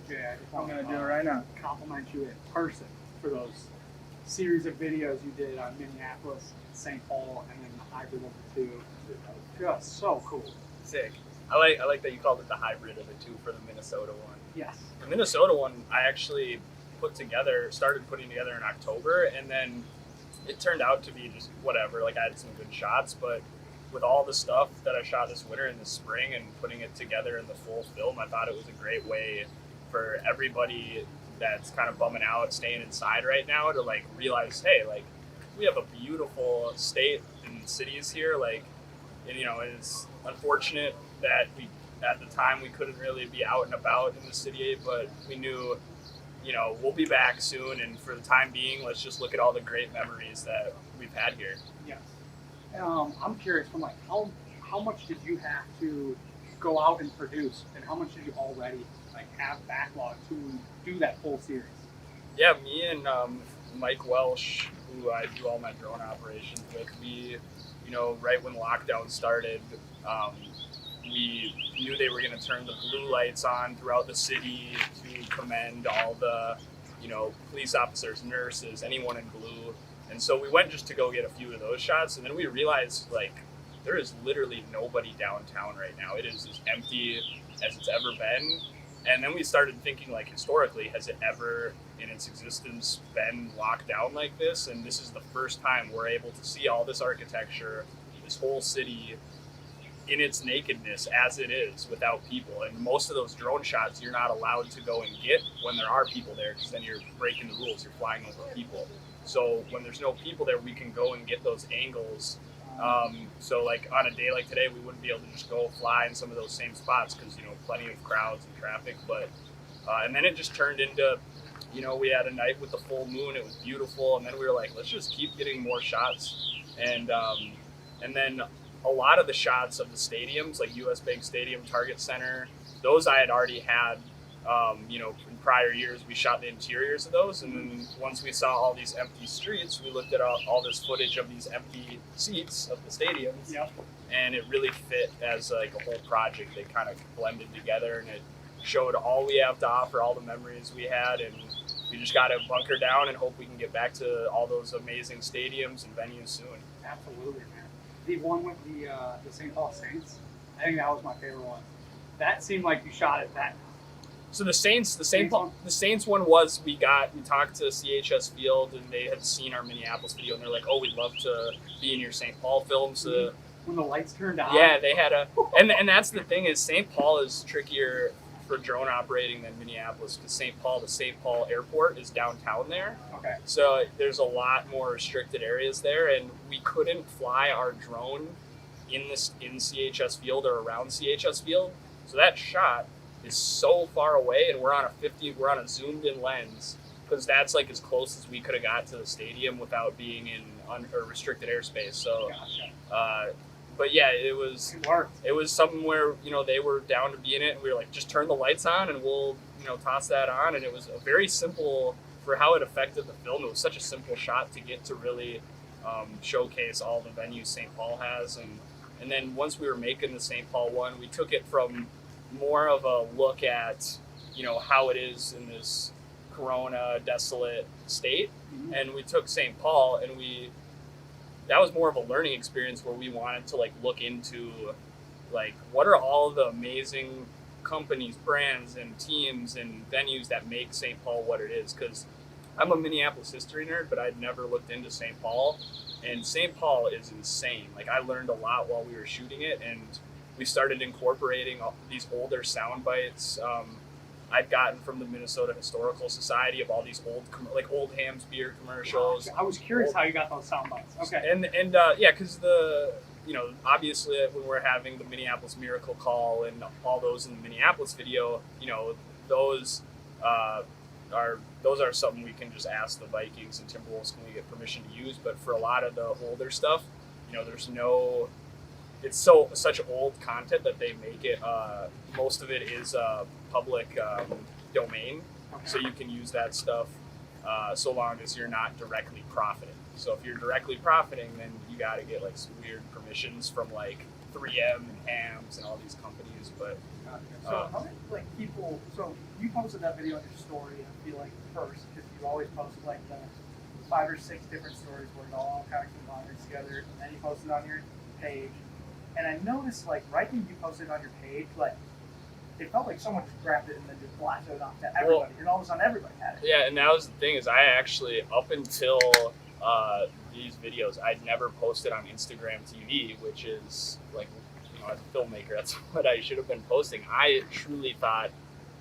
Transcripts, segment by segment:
Jay, I'm going to do it right now. Compliment you in person for those series of videos you did on Minneapolis, St. Paul, and then the hybrid of the two. Just so cool. Sick. I like that you called it the hybrid of the two for the Minnesota one. Yes. The Minnesota one, I actually started putting together in October, and then it turned out to be just whatever. Like, I had some good shots, but with all the stuff that I shot this winter and this spring and putting it together in the full film, I thought it was a great way for everybody that's kind of bumming out, staying inside right now, to like realize, hey, like, we have a beautiful state and cities here, like, and it's unfortunate that at the time we couldn't really be out and about in the city, but we knew, we'll be back soon, and for the time being, let's just look at all the great memories that we've had here. Yes. I'm curious, from like how much did you have to go out and produce, and how much did you already like have backlog to do that full series? Yeah, me and Mike Welsh, who I do all my drone operations with, we, right when lockdown started, we knew they were going to turn the blue lights on throughout the city to commend all the, police officers, nurses, anyone in blue. And so we went just to go get a few of those shots. And then we realized, like, there is literally nobody downtown right now. It is as empty as it's ever been. And then we started thinking, like, historically, has it ever in its existence been locked down like this? And this is the first time we're able to see all this architecture, this whole city in its nakedness as it is, without people. And most of those drone shots you're not allowed to go and get when there are people there, because then you're breaking the rules, you're flying over people. So when there's no people there, we can go and get those angles. So like on a day like today, we wouldn't be able to just go fly in some of those same spots because, plenty of crowds and traffic. But and then it just turned into, we had a night with the full moon. It was beautiful. And then we were like, let's just keep getting more shots. And then a lot of the shots of the stadiums, like US Bank Stadium, Target Center, those I had already had. In prior years, we shot the interiors of those, and then once we saw all these empty streets, we looked at all this footage of these empty seats of the stadiums, Yep. And it really fit as like a whole project. They kind of blended together, and it showed all we have to offer, all the memories we had, and we just got to bunker down and hope we can get back to all those amazing stadiums and venues soon. Absolutely, man. The one with the St. Paul Saints, I think that was my favorite one. That seemed like you shot it that. So the Saints one was, we talked to CHS Field, and they had seen our Minneapolis video, and they're like, oh, we'd love to be in your St. Paul film. So when the lights turned on. Yeah, they had and that's the thing, is St. Paul is trickier for drone operating than Minneapolis, because the St. Paul airport is downtown there. Okay. So there's a lot more restricted areas there, and we couldn't fly our drone in CHS Field or around CHS Field. So that shot is so far away, and we're on a zoomed in lens, because that's like as close as we could have got to the stadium without being in restricted airspace. So, Gotcha. But yeah, it was something where, they were down to be in it, and we were like, just turn the lights on and we'll, toss that on. And it was a very simple, for how it affected the film, it was such a simple shot to get to really showcase all the venues St. Paul has. And then once we were making the St. Paul one, we took it from more of a look at, how it is in this Corona desolate state. Mm-hmm. And we took St. Paul, and that was more of a learning experience where we wanted to like look into like, what are all the amazing companies, brands, and teams and venues that make St. Paul what it is. Because I'm a Minneapolis history nerd, but I'd never looked into St. Paul, and St. Paul is insane. Like, I learned a lot while we were shooting it, and we started incorporating all these older sound bites I'd gotten from the Minnesota Historical Society of all these old Hamm's beer commercials. I was curious how you got those sound bites. Okay. And yeah, because obviously when we're having the Minneapolis Miracle Call and all those in the Minneapolis video, those are something we can just ask the Vikings and Timberwolves, can we get permission to use? But for a lot of the older stuff, there's no. It's such old content that they make it. Most of it is public domain, so you can use that stuff so long as you're not directly profiting. So if you're directly profiting, then you got to get like some weird permissions from like 3M and Hams and all these companies. But So how many like people? So you posted that video on your story, and I feel like first because you always post like the 5 or 6 different stories where it all kind of combines together, and then you post it on your page. And I noticed like right when you posted it on your page, like it felt like someone just grabbed it and then just blasted it off to everybody, and all of a sudden everybody had it. Yeah, and that was the thing is I actually up until these videos I'd never posted on Instagram TV, which is like, you know, as a filmmaker, that's what I should have been posting. I truly thought,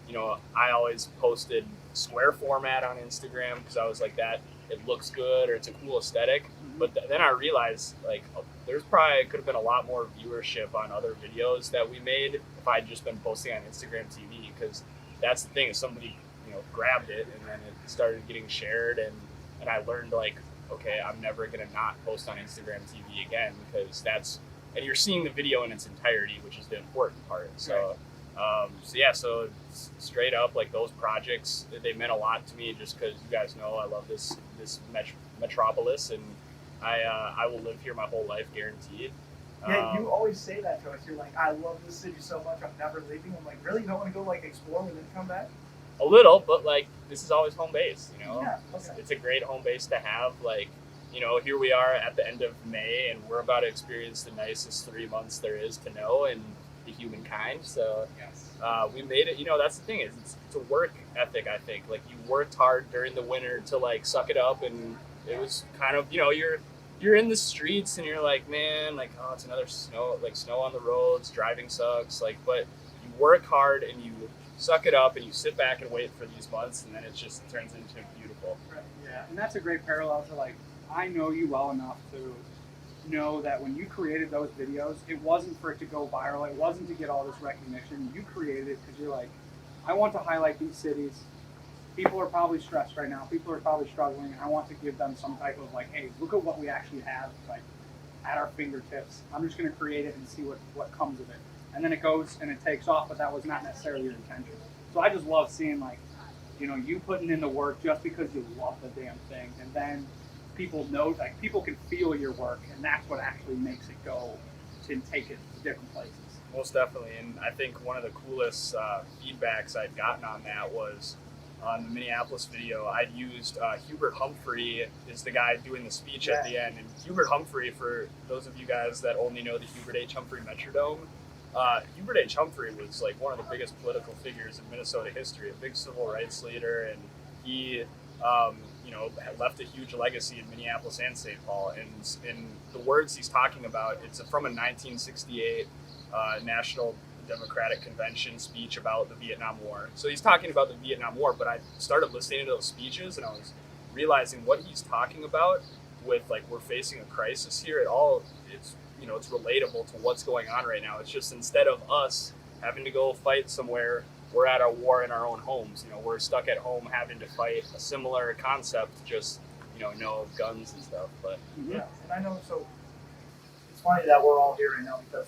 you know, I always posted square format on Instagram because I was like that. It looks good or it's a cool aesthetic. But then I realized like there's probably could have been a lot more viewership on other videos that we made if I'd just been posting on Instagram TV, because that's the thing is somebody, you know, grabbed it and then it started getting shared and I learned like, okay, I'm never gonna not post on Instagram TV again because that's, and you're seeing the video in its entirety, which is the important part. So so straight up, like those projects, they meant a lot to me just because you guys know I love this metropolis, and I will live here my whole life, guaranteed. Yeah, you always say that to us. You're like, I love this city so much, I'm never leaving. I'm like, really? You don't want to go like explore and then come back? A little, but like this is always home base, you know. Yeah, okay. It's a great home base to have. Like, you know, here we are at the end of May, and we're about to experience the nicest 3 months there is to know in the humankind. So we made it. You know, that's the thing is it's a work ethic. I think like you worked hard during the winter to like suck it up, and it was kind of, you know, you're in the streets and you're like, man, like, oh, it's another snow on the roads, driving sucks, like, but you work hard and you suck it up and you sit back and wait for these months, and then it just turns into beautiful. Right. Yeah, and that's a great parallel to like, I know you well enough to know that when you created those videos, it wasn't for it to go viral, it wasn't to get all this recognition. You created it because you're like, I want to highlight these cities. People are probably stressed right now. People are probably struggling. And I want to give them some type of like, hey, look at what we actually have like at our fingertips. I'm just going to create it and see what comes of it. And then it goes and it takes off, but that was not necessarily your intention. So I just love seeing like, you know, you putting in the work just because you love the damn thing, and then people know, like people can feel your work, and that's what actually makes it go to take it to different places. Most definitely, and I think one of the coolest feedbacks I'd gotten on that was on the Minneapolis video. I'd used Hubert Humphrey is the guy doing the speech at the end, and Hubert Humphrey, for those of you guys that only know the Hubert H. Humphrey Metrodome, Hubert H. Humphrey was like one of the biggest political figures in Minnesota history, a big civil rights leader, and he you know, left a huge legacy in Minneapolis and St. Paul. And in the words he's talking about, it's from a 1968 National Democratic Convention speech about the Vietnam War. So he's talking about the Vietnam War, but I started listening to those speeches and I was realizing what he's talking about with like, we're facing a crisis here. It's, you know, it's relatable to what's going on right now. It's just instead of us having to go fight somewhere, we're at a war in our own homes. You know, we're stuck at home having to fight a similar concept, just, you know, no guns and stuff. But yeah, and I know, so it's funny that we're all here right now because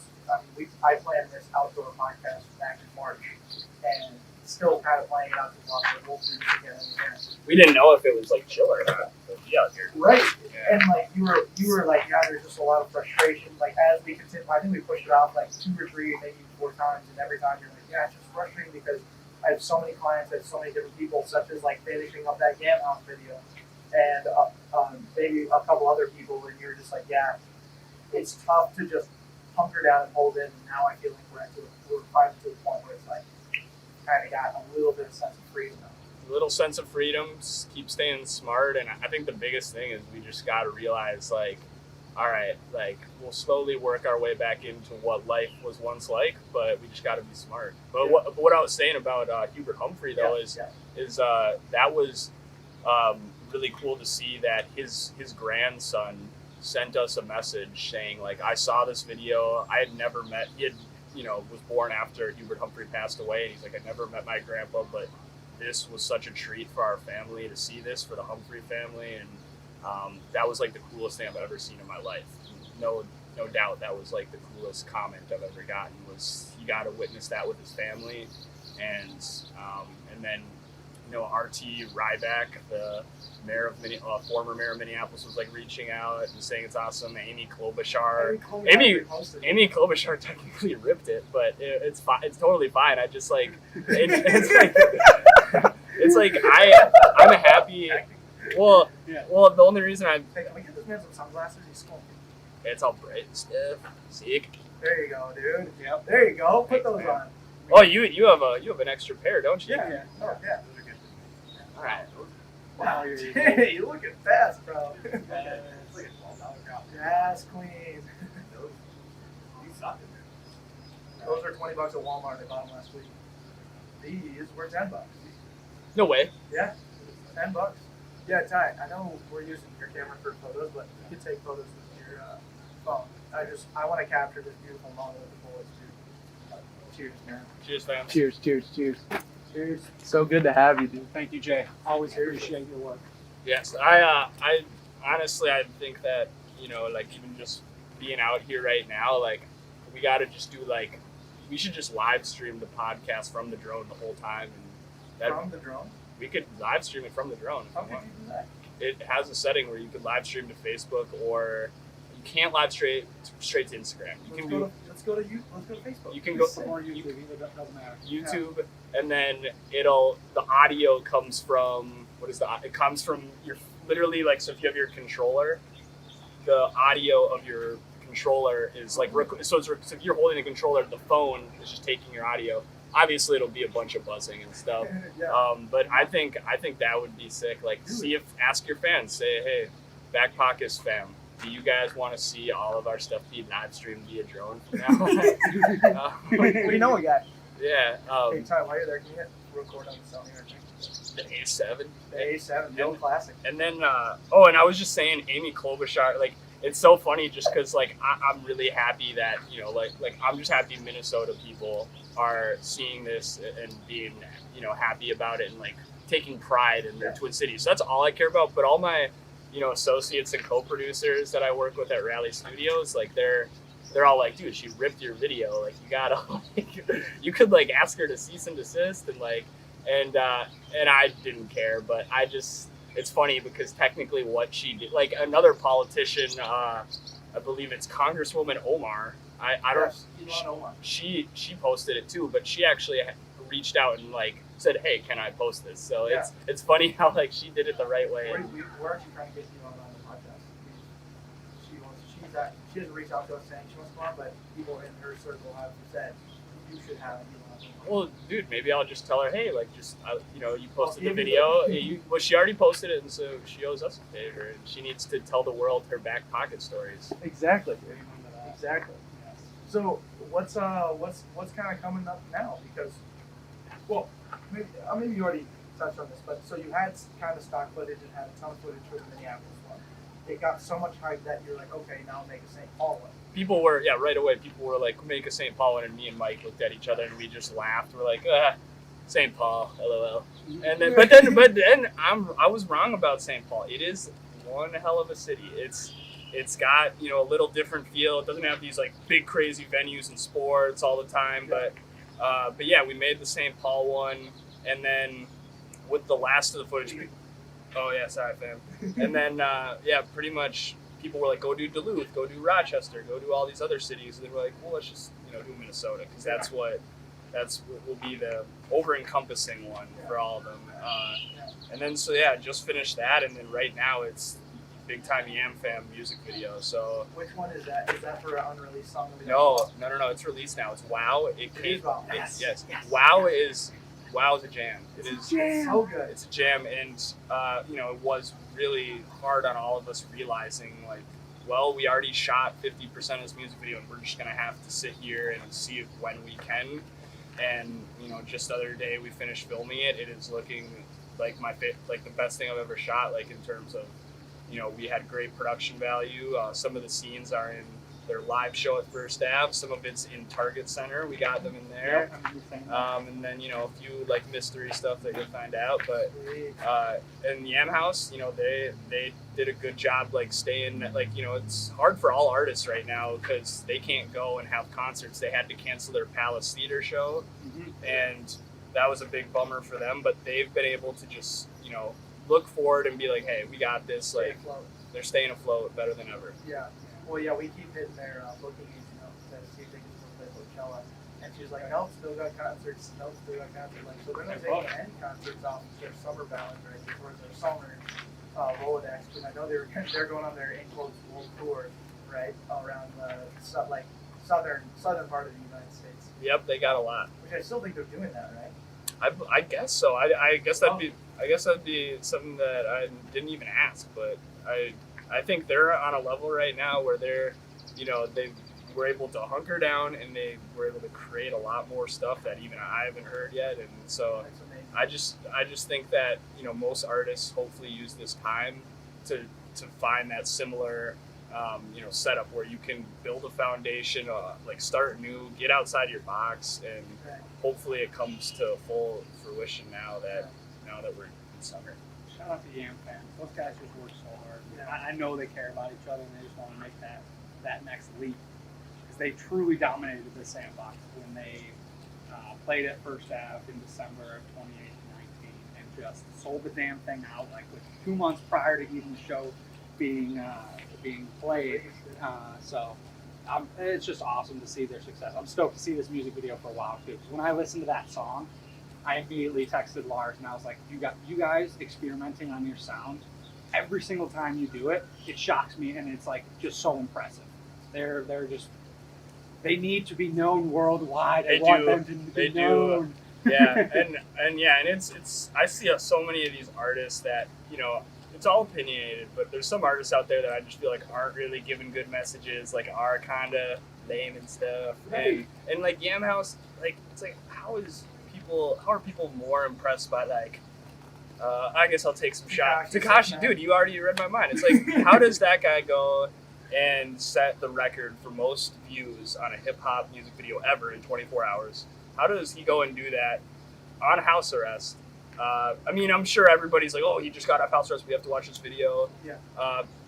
I planned this outdoor podcast back in March, and still kind of playing it out to watch the whole thing again and again. We didn't know if it was like chill or not. But yeah, here. Right. Yeah. And like you were like, yeah, there's just a lot of frustration. Like as we continue, I think we pushed it off like 2 or 3, maybe 4 times, and every time you're like, yeah, it's just frustrating because I have so many clients, I have so many different people, such as like finishing up that Gam House video, and maybe a couple other people, and you're just like, yeah, it's tough to just hunker down and hold in. And now I feel like we're finally to the point where it's like kind of got a little bit of sense of freedom now. A little sense of freedom, keep staying smart, and I think the biggest thing is we just got to realize like, all right, like we'll slowly work our way back into what life was once like, but we just got to be smart. But what I was saying about Hubert Humphrey though is that was really cool to see that his grandson sent us a message saying like, I saw this video. I had never met. He had, you know, was born after Hubert Humphrey passed away, and he's like, I never met my grandpa, but this was such a treat for our family to see this, for the Humphrey family, and that was like the coolest thing I've ever seen in my life. No doubt that was like the coolest comment I've ever gotten, was he got to witness that with his family, and then RT Ryback, the mayor of former mayor of Minneapolis, was like reaching out and saying it's awesome. Amy Klobuchar technically ripped it, but it's fine. It's totally fine. I just like it's like I'm happy. Well, the only reason Hey, can we get this man some sunglasses? He's smoking. it's all bright and stuff. Sick. There you go, dude. Yep. There you go. Put those on. Oh, you have an extra pair, don't you? Yeah. Oh, yeah. All right. Wow, hey, you looking fast, bro. It's like a $12 drop. Gas queen. You suck. Those are $20 at Walmart. They bought them last week. These were $10. No way. Yeah, $10. Yeah, Ty. I know we're using your camera for photos, but you can take photos with your phone. I want to capture this beautiful moment with the boys, dude. Cheers, man. Cheers, fam. Cheers. Cheers. So good to have you, dude. Thank you, Jay. Always appreciate your work. Yes, I honestly I think that like even just being out here right now, like we got to just do we should just live stream the podcast from the drone the whole time, and From the drone? we could live stream it from the drone. How could you do that? It has a setting where you could live stream to Facebook, or you can't live straight to Instagram. Let's go to Facebook. You can go Or YouTube, either doesn't matter. YouTube, and then the audio comes from it comes from your literally so if you have your controller, the audio of your controller is so if you're holding the controller, the phone is just taking your audio. Obviously, it'll be a bunch of buzzing and stuff. Yeah. But I think that would be sick. Ask your fans, say, hey, Backpocket fam, do you guys want to see all of our stuff be live streamed via drone from now? We know a guy. Yeah. Hey, Ty, while you're there, can you hit record on the Sony or The A7. the A7, the old classic? And then, and I was just saying, Amy Klobuchar, it's so funny just because, I'm really happy that, I'm just happy Minnesota people are seeing this and being, happy about it and, taking pride in their Twin Cities. So that's all I care about. But all my, associates and co-producers that I work with at Rally Studios, they're all like, dude, she ripped your video. You gotta, you could, ask her to cease and desist and, and I didn't care, but it's funny because technically what she did, another politician, I believe it's Congresswoman Omar. I don't. Yes, Omar. She posted it too, but she actually reached out and said, "Hey, can I post this?" So it's funny how she did it the right way. We're actually trying to get you on the podcast. She doesn't reach out to us saying she wants to come on, but people in her circle have said you should have you on. Well, dude, maybe I'll just tell her, hey, you posted the video. She already posted it, and so she owes us a favor, and she needs to tell the world her Backpocket stories. Exactly. So what's kind of coming up now? Because, well, maybe you already touched on this, but so you had kind of stock footage and had a ton of footage for the Minneapolis one. It got so much hype that you're like, okay, now make a St. Paul one. People were, right away, like, make a St. Paul one, and me and Mike looked at each other and we just laughed. We're like, St. Paul, LOL. And then, but then I was wrong about St. Paul. It is one hell of a city. It's got, a little different feel. It doesn't have these big crazy venues and sports all the time, but yeah, we made the St. Paul one, and then with the last of the footage, oh yeah, sorry fam. And then pretty much people were like, go do Duluth, go do Rochester, go do all these other cities. And they were like, well, let's just do Minnesota, because that's what will be the over-encompassing one for all of them. And then just finished that, and then right now it's Big Time Yam Fam music video. So which one is that? Is that for an unreleased song? No. It's released now. It's Wow. Yes. Wow is a jam. It is so good. It's a jam, and it was really hard on all of us realizing we already shot 50% of this music video, and we're just gonna have to sit here and see when we can. And just the other day we finished filming it. It is looking like the best thing I've ever shot. In terms of, we had great production value. Some of the scenes are in their live show at First Ave. Some of it's in Target Center. We got them in there. And then, a few mystery stuff that you'll find out. But in Yam House, they did a good job staying, it's hard for all artists right now because they can't go and have concerts. They had to cancel their Palace Theater show. And that was a big bummer for them. But they've been able to just, look forward and be like, hey, we got this. Stay Like, afloat. they're staying afloat better than ever. Yeah. Well, yeah, we keep hitting their booking agent up to see if they can still play Coachella. And she's like, nope, still got concerts. Nope, still got concerts. Like, so they're not taking any concerts off their summer balance right before their summer Rolodex. Because I know they're going on their in quotes world tour, right, around the southern part of the United States. Yep, they got a lot. Which I still think they're doing that, right? I guess so. I guess that'd be something that I didn't even ask, but I think they're on a level right now where they're, they were able to hunker down and they were able to create a lot more stuff that even I haven't heard yet, and so I just think that most artists hopefully use this time to find that similar setup where you can build a foundation, like start new, get outside your box, and hopefully it comes to full fruition now that we're in summer. Shout out to Yam fans. Those guys just work so hard. I know they care about each other and they just want to make that next leap. Because they truly dominated the sandbox when they played at First Ave in December of 2018-19 and just sold the damn thing out like with 2 months prior to even the show being played. So it's just awesome to see their success. I'm stoked to see this music video for a while too. Because when I listened to that song, I immediately texted Lars and I was like, you guys experimenting on your sound every single time you do it, it shocks me and it's like just so impressive. They're just, they need to be known worldwide. I want them to be known. Yeah, and it's I see so many of these artists that it's all opinionated, but there's some artists out there that I just feel like aren't really giving good messages, like are kind of lame and stuff. Right. And like Yam House, like it's like how are people more impressed by like I guess I'll take some shots. Tekashi, dude, you already read my mind. It's like how does that guy go and set the record for most views on a hip hop music video ever in 24 hours? How does he go and do that on house arrest? I mean, I'm sure everybody's like, oh, he just got off house arrest, we have to watch this video. Yeah.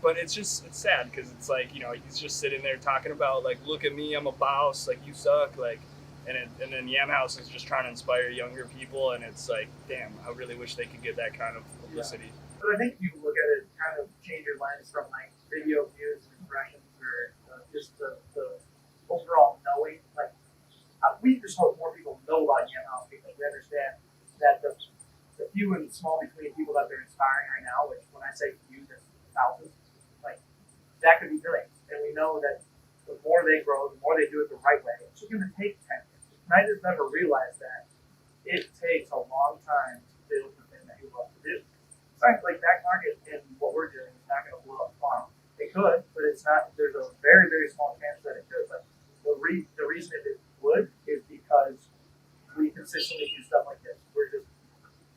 But it's sad because it's like, he's just sitting there talking about like, look at me, I'm a boss, like you suck, like, and then Yam House is just trying to inspire younger people, and it's like, damn, I really wish they could get that kind of publicity. Yeah. But I think you look at it, kind of change your lens from like video views and impressions, or just the overall knowing. Like, we just hope more people know about Yam House because we understand that the few and small between people that they're inspiring right now, which when I say few, there's thousands, like that could be brilliant. And we know that the more they grow, the more they do it the right way, it's going to take 10 years. And I just never realized that it takes a long time to build the thing that you love to do. It's not like Backpocket and what we're doing is not going to blow up tomorrow. It could, but it's not. There's a very, very small chance that it could. But the reason it would is because we consistently do stuff like this. We're just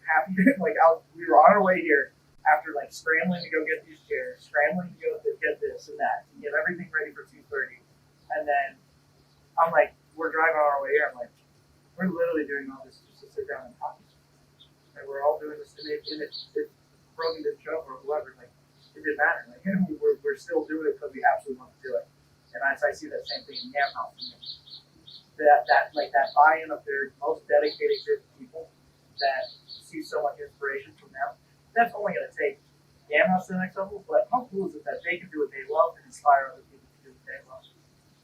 happy. We were on our way here after like scrambling to go get these chairs, scrambling to go get this and that, to get everything ready for 2:30, and then I'm like, we're driving on our way here. I'm like, we're literally doing all this just to sit down and talk. And we're all doing this, and it Brogan didn't show up or whoever. Like, it didn't matter. Like, we're still doing it because we absolutely want to do it. And I see that same thing in Yam House. That buy-in of their most dedicated group of people that see so much inspiration from them. That's only going to take Yam House to the next level. But how cool is it that they can do what they love and inspire other people to do what they love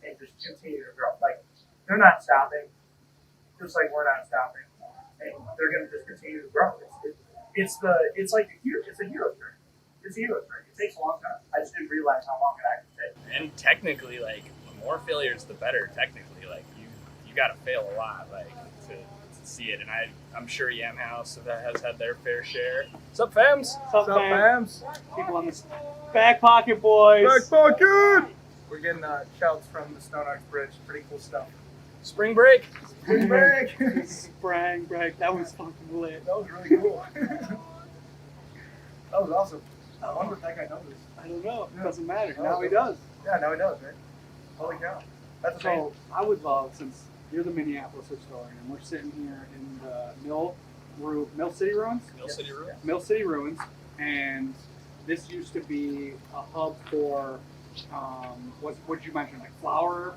and just continue to grow? Like, they're not stopping, just like we're not stopping, and they're going to just continue to grow. It's a hero's journey. It's a hero's journey. It takes a long time. I just didn't realize how long it actually takes. And technically, like, the more failures, the better. Technically, like you got to fail a lot, like to see it. And I'm sure Yam House has had their fair share. What's up, fams? What's up, fams? People on this Backpocket boys. Backpocket! We're getting shouts from the Stone Arch Bridge. Pretty cool stuff. Spring break. Spring break. Spring break. That was fucking lit. That was really cool. That was awesome. I wonder if that guy knows this. I don't know. It doesn't matter. No, Now he does. Yeah, now he does, right? Holy cow. That's amazing. So I would love, since you're the Minneapolis historian, and we're sitting here in the Mill City Ruins? Mill City Ruins, and this used to be a hub for, what did you mention, like flower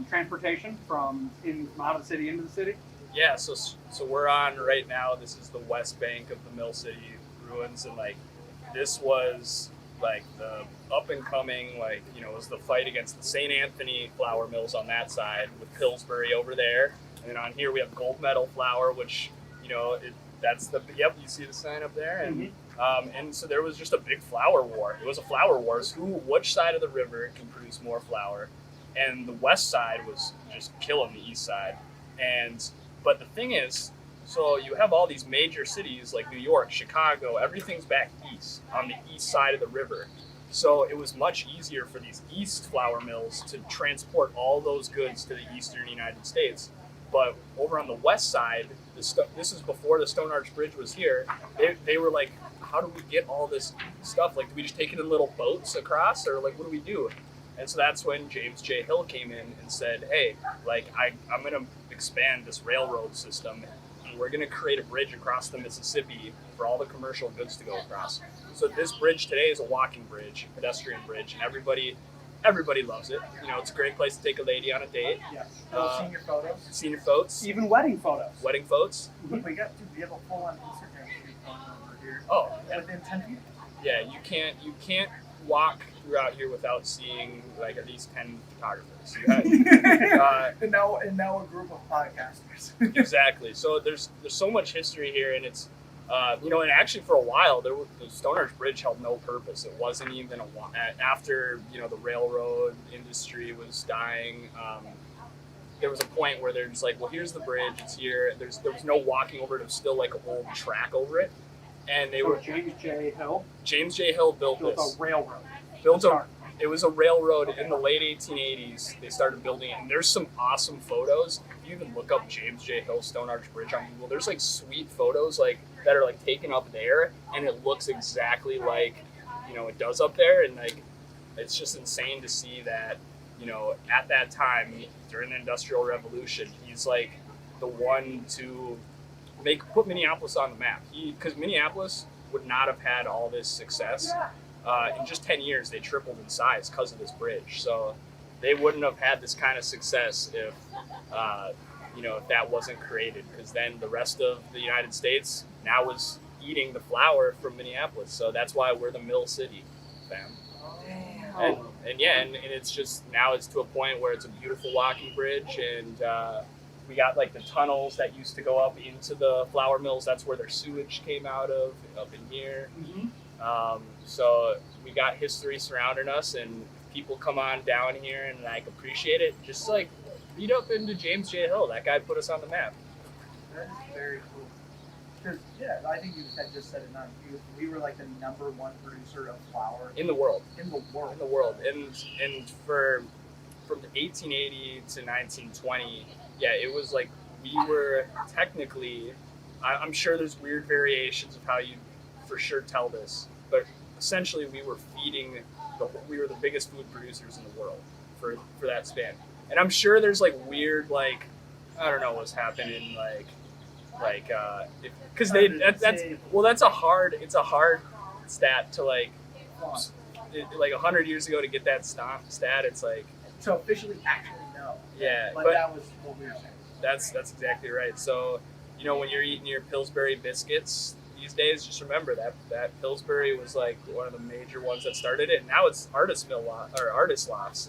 transportation from out of the city into the city? Yeah, so we're on right now. This is the west bank of the Mill City ruins, and like this was like the up and coming, like, you know, it was the fight against the St. Anthony flour mills on that side with Pillsbury over there, and then on here we have Gold Medal Flour, which, you know, that's the, yep, you see the sign up there, and so there was just a big flour war. It was a flour wars. Which side of the river can produce more flour, and the west side was just killing the east side, but the thing is, so you have all these major cities like New York, Chicago, everything's back east on the east side of the river. So it was much easier for these east flour mills to transport all those goods to the eastern United States. But over on the west side, this is before the Stone Arch Bridge was here, they were like, how do we get all this stuff? Like, do we just take it in little boats across, or like, what do we do? And so that's when James J. Hill came in and said, hey, like, I'm going to expand this railroad system, and we're going to create a bridge across the Mississippi for all the commercial goods to go across. So this bridge today is a walking bridge, a pedestrian bridge, and everybody loves it. You know, it's a great place to take a lady on a date. Yeah. Senior photos. Senior photos. Even wedding photos. Wedding photos. Look, we have a full-on Instagram street going over here. Oh, yeah. Within 10 feet. Yeah, you can't walk throughout here without seeing like at least 10 photographers. And now a group of podcasters. Exactly. So there's so much history here, and it's you know, and actually for a while the Stone Arch Bridge held no purpose. It wasn't even after, you know, the railroad industry was dying. There was a point where they're just like, well, here's the bridge, it's here. There was no walking over it. It was still like an old track over it, and James J. Hill built this. a railroad. It was a railroad in the late 1880s. They started building it, and there's some awesome photos. If you even look up James J. Hill Stone Arch Bridge on Google, there's like sweet photos like that are like taken up there, and it looks exactly like, you know, it does up there, and like it's just insane to see that, you know, at that time during the Industrial Revolution, he's like the one to put Minneapolis on the map. Because Minneapolis would not have had all this success. In just 10 years, they tripled in size because of this bridge. So they wouldn't have had this kind of success if, you know, if that wasn't created. Because then the rest of the United States now was eating the flour from Minneapolis. So that's why we're the Mill City, fam. And yeah, and it's just, now it's to a point where it's a beautiful walking bridge, and we got like the tunnels that used to go up into the flour mills. That's where their sewage came out of, up in here. So we got history surrounding us, and people come on down here and like appreciate it. Just like read up into James J. Hill. That guy put us on the map. That is very cool. Because, yeah, I think you just said it now. We were like the #1 producer of flour in the world. In the world. In the world. And from 1880 to 1920, yeah, it was like we were technically, I'm sure there's weird variations of how you for sure tell this, but essentially we were we were the biggest food producers in the world for that span. And I'm sure there's like weird, like, I don't know what's happening, because that's a hard stat to like 100 years ago to get that stat. It's like to officially actually know. Yeah, but that was what we were saying. That's exactly right. So, you know, when you're eating your Pillsbury biscuits these days, just remember that Pillsbury was like one of the major ones that started it. Now it's Artist Lofts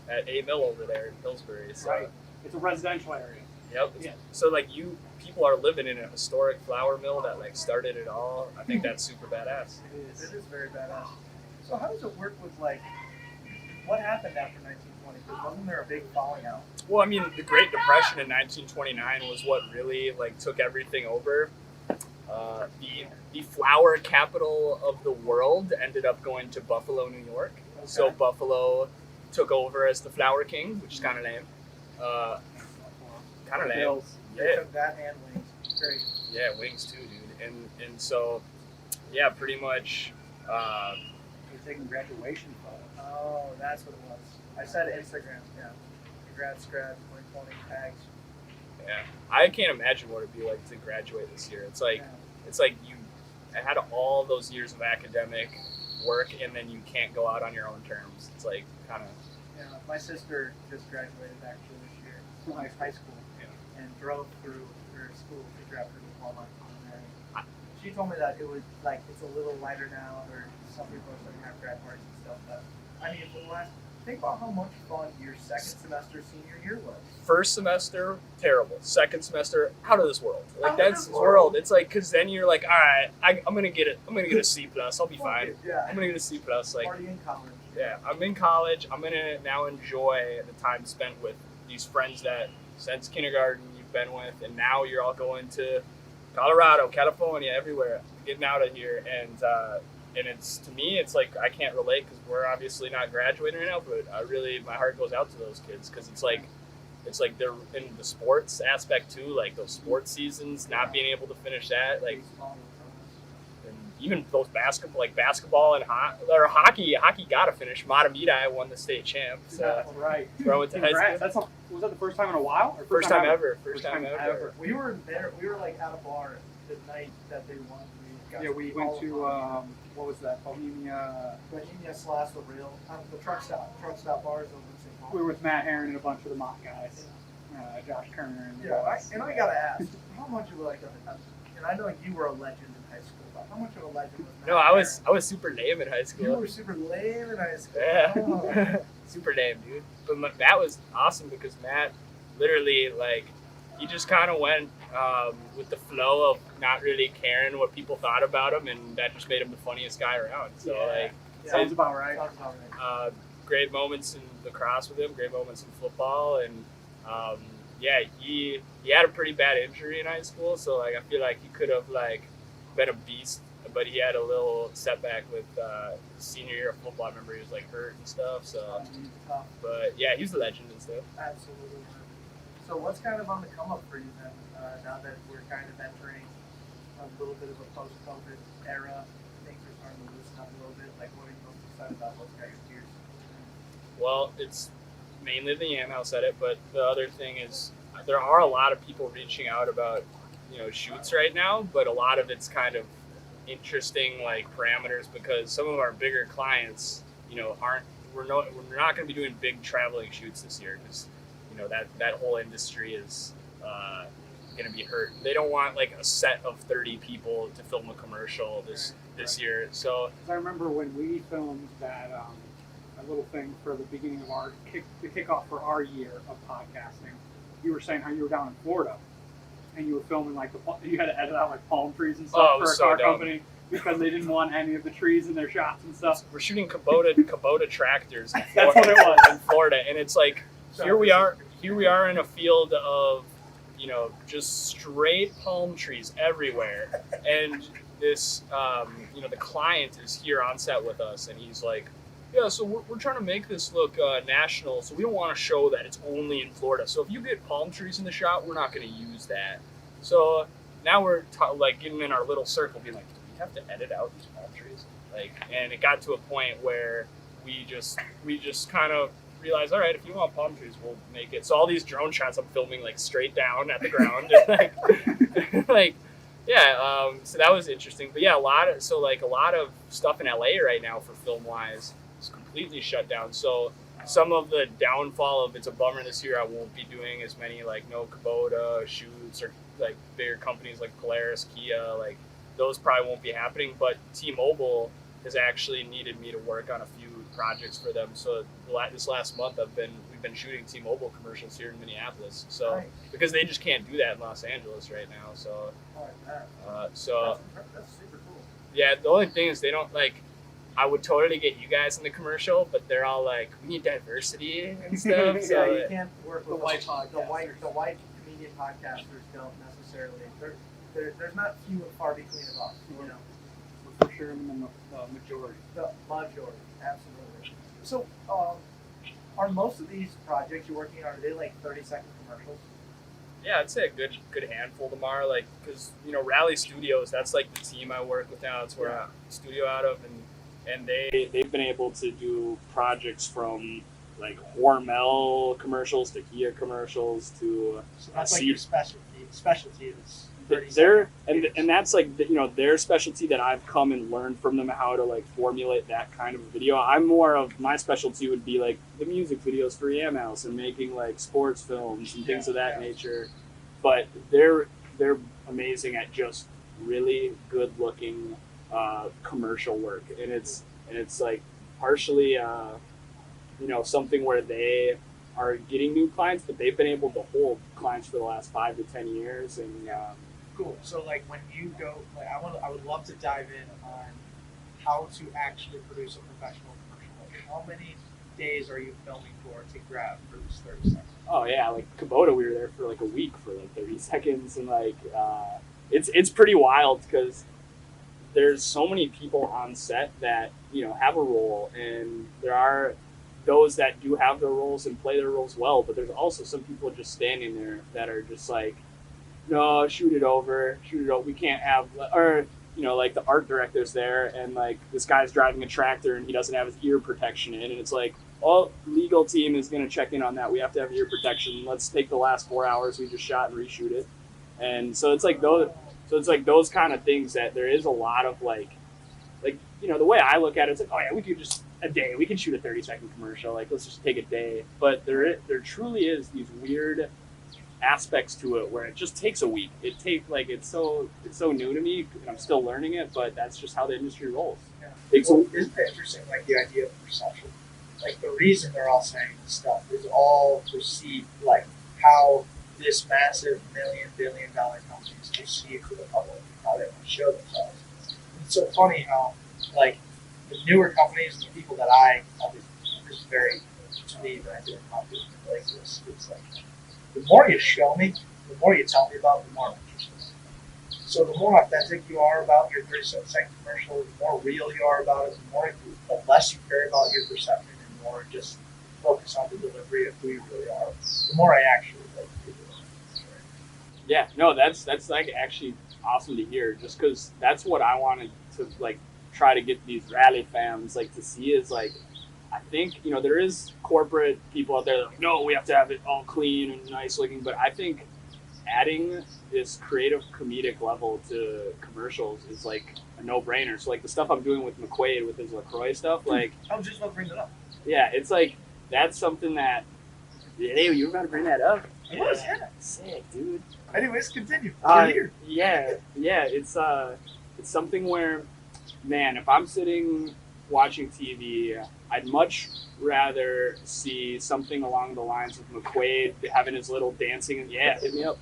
at A Mill over there in Pillsbury. So, right. It's a residential area. Yep. Yeah. So like people are living in a historic flour mill that like started it all. I think that's super badass. It is very badass. So how does it work with like what happened after 1920? Because wasn't there a big falling out? Well, I mean, the Great Depression in 1929 was what really like took everything over. The flour capital of the world ended up going to Buffalo, New York. Okay. So Buffalo took over as the Flour King, which is kind of lame. They took that and wings. Great. Yeah, wings too, dude. And so, yeah, pretty much. You're taking graduation photos. Oh, that's what it was. I said Instagram. Yeah. Congrats, grad 2020 tags. Yeah, I can't imagine what it'd be like to graduate this year. It's like you had all those years of academic work, and then you can't go out on your own terms. It's like kind of. Yeah, my sister just graduated actually this year from high school. Yeah. and drove through her school to grab her diploma. And she told me that it was like it's a little lighter now, or some people are starting to have grad parties and stuff. But I mean, for the last, think about how much fun your second semester senior year was. First semester, terrible. Second semester, out of this world. Like Out of that's this world. It's like, cause then you're like, all right, I'm gonna get it. I'm gonna get a C plus. I'll be fine. Yeah. I'm gonna get a C plus. Like, Party in college. yeah, I'm in college. I'm gonna now enjoy the time spent with these friends that since kindergarten you've been with, and now you're all going to Colorado, California, everywhere, getting out of here, and it's, to me, it's like I can't relate because we're obviously not graduating right now, but my heart goes out to those kids because it's like they're in the sports aspect too, like those sports seasons, not being able to finish that, like, and even those basketball and hockey got to finish. Matamidi won the state champ. So That's right. where I went to high Congrats. school. Was that the first time in a while? Or First time ever. First time time ever. ever. We were there. We were like at a bar the night that they won. Yeah, we went to what was that? Bohemia. Bohemia / the real the truck stop bars over in St. Paul. We were with Matt Herron and a bunch of the mock guys. Josh Kern. Yeah, I gotta ask, how much of like and I know you were a legend in high school, but how much of a legend was Matt No, I was super lame in high school. You were super lame in high school. Yeah. Oh. Super lame, dude. But Matt was awesome because Matt literally, like, he just kind of went with the flow of not really caring what people thought about him, and that just made him the funniest guy around. So, like, Sounds about right. Sounds about right. great moments in lacrosse with him, great moments in football, and yeah, he had a pretty bad injury in high school, so like I feel like he could have like been a beast, but he had a little setback with his senior year of football. I remember he was like hurt and stuff. So, but yeah, he's a legend and stuff. Absolutely. So what's kind of on the come up for you then? Now that we're kind of entering a little bit of a post-COVID era, things are starting to loosen up a little bit. Like, what are you most excited about? What's got your gears? Well, it's mainly the Yam House at it, but the other thing is there are a lot of people reaching out about, you know, shoots right now, but a lot of it's kind of interesting like parameters because some of our bigger clients, you know, we're not going to be doing big traveling shoots this year because, you know, that whole industry is going to be hurt. They don't want like a set of 30 people to film a commercial this year. So I remember when we filmed that little thing for the beginning of the kickoff for our year of podcasting, you were saying how you were down in Florida and you were filming like you had to edit out like palm trees and stuff for a car company because they didn't want any of the trees in their shots and stuff. We're shooting Kubota tractors in That's what it was in Florida, and it's like here we are in a field of, you know, just straight palm trees everywhere, and this you know, the client is here on set with us, and he's like, yeah, so we're trying to make this look national, so we don't want to show that it's only in Florida. So if you get palm trees in the shot, we're not going to use that. So now we're like getting in our little circle, being like, do we have to edit out these palm trees? Like, and it got to a point where we just kind of realized, all right, if you want palm trees, we'll make it. So all these drone shots I'm filming like straight down at the ground, and, like yeah. So that was interesting. But yeah, a lot of stuff in LA right now for film wise is completely shut down. So some of the downfall of it's a bummer this year. I won't be doing as many like no Kubota shoots or like bigger companies like Polaris, Kia, like those probably won't be happening. But T-Mobile has actually needed me to work on a few projects for them. So this last month we've been shooting T-Mobile commercials here in Minneapolis. So because they just can't do that in Los Angeles right now. So that's super cool. Yeah, the only thing is they don't like. I would totally get you guys in the commercial, but they're all like, we need diversity and stuff. So yeah, you can't work with the white comedian podcasters don't necessarily. There's not few and far between of us, you know. For sure, in the majority. The majority, absolutely. So, are most of these projects you're working on, are they like 30-second commercials? Yeah, I'd say a good handful tomorrow. Like, because you know, Rally Studios, that's like the team I work with now. It's where I studio out of, and they've been able to do projects from like Hormel commercials to Kia commercials to so that's like your specialty is. And that's like, you know, their specialty that I've come and learned from them how to like formulate that kind of video. I'm more of, my specialty would be like the music videos for Yam House and making like sports films and things of that nature. but they're amazing at just really good looking commercial work, and it's like partially something where they are getting new clients, but they've been able to hold clients for the last 5 to 10 years, and Cool. So like when you go, like I would love to dive in on how to actually produce a professional commercial. Like how many days are you filming to grab for this 30 seconds? oh yeah, like Kubota, we were there for like a week for like 30 seconds, and like it's pretty wild because there's so many people on set that have a role, and there are those that do have their roles and play their roles well, but there's also some people just standing there that are just like, no, shoot it over, we can't have, or like the art director's there, and like this guy's driving a tractor and he doesn't have his ear protection in, and it's like, oh, legal team is going to check in on that, we have to have ear protection, let's take the last 4 hours we just shot and reshoot it. And so it's like those kind of things that there is a lot of like the way I look at it, it's like, oh yeah, we could just a day, we can shoot a 30-second commercial, like let's just take a day. But there truly is these weird aspects to it where it just takes a week. It's so new to me, and I'm still learning it, but that's just how the industry rolls. Yeah. Isn't it interesting, like the idea of perception? Like the reason they're all saying this stuff is all perceived, like how this massive billion-dollar companies perceive to the public, how they want to show themselves. It's so funny how, like, the newer companies and the people that this is very, to me, when I do a competition like this, it's like, the more you show me, the more you tell me about, the more I'm interested. So the more authentic you are about your 30-second commercial, the more real you are about it, the less you care about your perception, and more just focus on the delivery of who you really are, the more I actually like you. Yeah, no, that's like actually awesome to hear, just because that's what I wanted to like try to get these rally fams like to see is like, I think there is corporate people out there that are like, no, we have to have it all clean and nice looking, but I think adding this creative comedic level to commercials is like a no-brainer. So like the stuff I'm doing with McQuaid with his LaCroix stuff, like I was just about to bring that up. yeah, it's like that's something that, hey, you were about to bring that up. It was, yeah. Sick, dude. Anyways, continue. Yeah, it's something where, man, if I'm sitting watching TV, I'd much rather see something along the lines of McQuaid having his little dancing, and yeah, hit me up.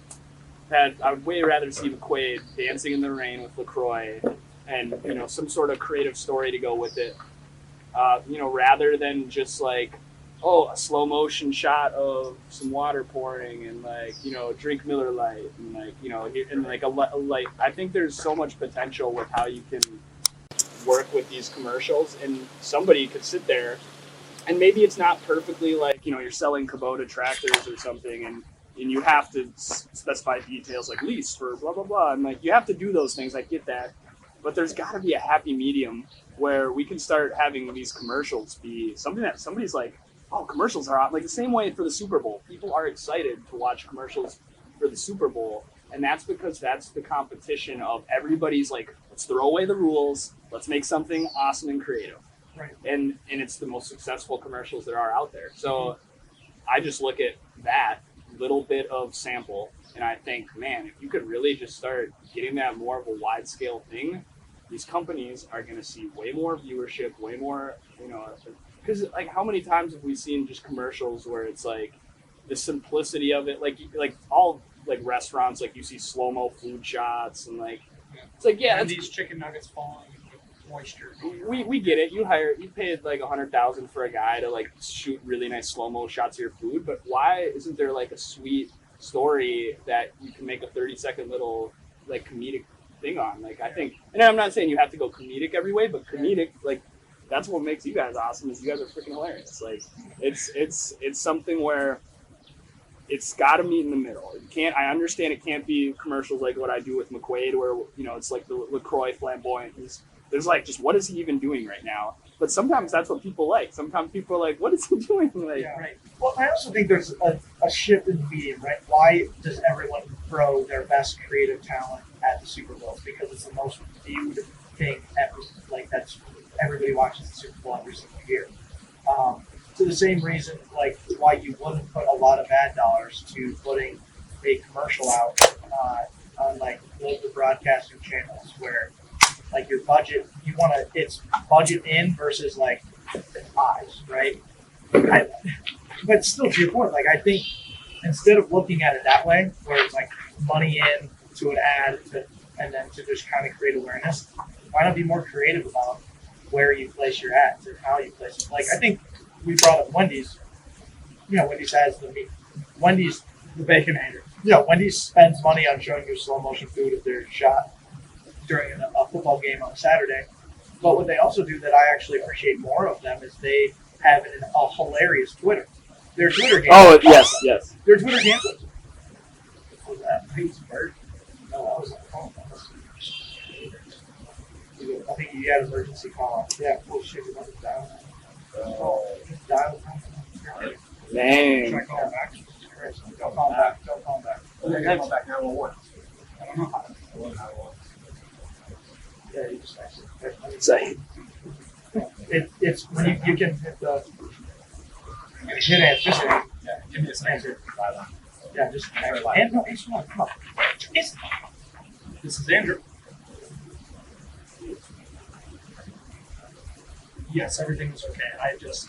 I would way rather see McQuaid dancing in the rain with LaCroix, and some sort of creative story to go with it, rather than just like, oh, a slow motion shot of some water pouring and like drink Miller Lite and like and like a light. I think there's so much potential with how you can work with these commercials, and somebody could sit there and maybe it's not perfectly like you're selling Kubota tractors or something, and you have to specify details like lease for blah blah blah, and like you have to do those things. I get that, but there's got to be a happy medium where we can start having these commercials be something that somebody's like, oh, commercials are like the same way for the Super Bowl. People are excited to watch commercials for the Super Bowl, and that's because that's the competition of everybody's like, let's throw away the rules, let's make something awesome and creative. Right. And it's the most successful commercials there are out there. So I just look at that little bit of sample, and I think, man, if you could really just start getting that more of a wide scale thing, these companies are going to see way more viewership, way more, because like how many times have we seen just commercials where it's like the simplicity of it, like all like restaurants, like you see slow-mo food shots and like it's like, yeah, and these chicken nuggets falling with moisture. We get it. You paid like $100,000 for a guy to like shoot really nice slow-mo shots of your food, but why isn't there like a sweet story that you can make a 30-second little like comedic thing on? Like I think, and I'm not saying you have to go comedic every way, but comedic, like that's what makes you guys awesome, is you guys are freaking hilarious. Like it's something where it's got to meet in the middle. I understand it can't be commercials like what I do with McQuaid, where it's like the LaCroix flamboyant. There's like, just what is he even doing right now? But sometimes that's what people like. Sometimes people are like, what is he doing? Like, yeah, right. Well, I also think there's a shift in the medium, right? Why does everyone throw their best creative talent at the Super Bowl? Because it's the most viewed thing ever. Like that's everybody watches the Super Bowl every single year. To the same reason, like why you wouldn't put a lot of ad dollars to putting a commercial out on like local broadcasting channels where like your budget, it's budget in versus like eyes, right? But still, to your point, like I think instead of looking at it that way, where it's like money in to an ad and then to just kind of create awareness, why not be more creative about where you place your ads or how you place it? Like I think we brought up Wendy's. You know, Wendy's has Wendy's the Baconator. Yeah, Wendy's spends money on showing you slow motion food if they're shot during a football game on a Saturday. But what they also do that I actually appreciate more of them is they have a hilarious Twitter. Their Twitter game. Oh yes. Their Twitter game. What was that? I think it's a bird. No, that was a phone. I think you had an emergency call. Yeah, oh shit, you want to dial. Dial. Dang. Should I call him back? Don't call him back. Don't call him back. Okay, call back 911. I don't know how to. Yeah, you just actually. Say. It's when you can hit the. Hit it. Just hit it. Yeah, give me a second. Yeah, just. And no, it's one. Come on. It's. This is Andrew. Yes, everything was okay. I just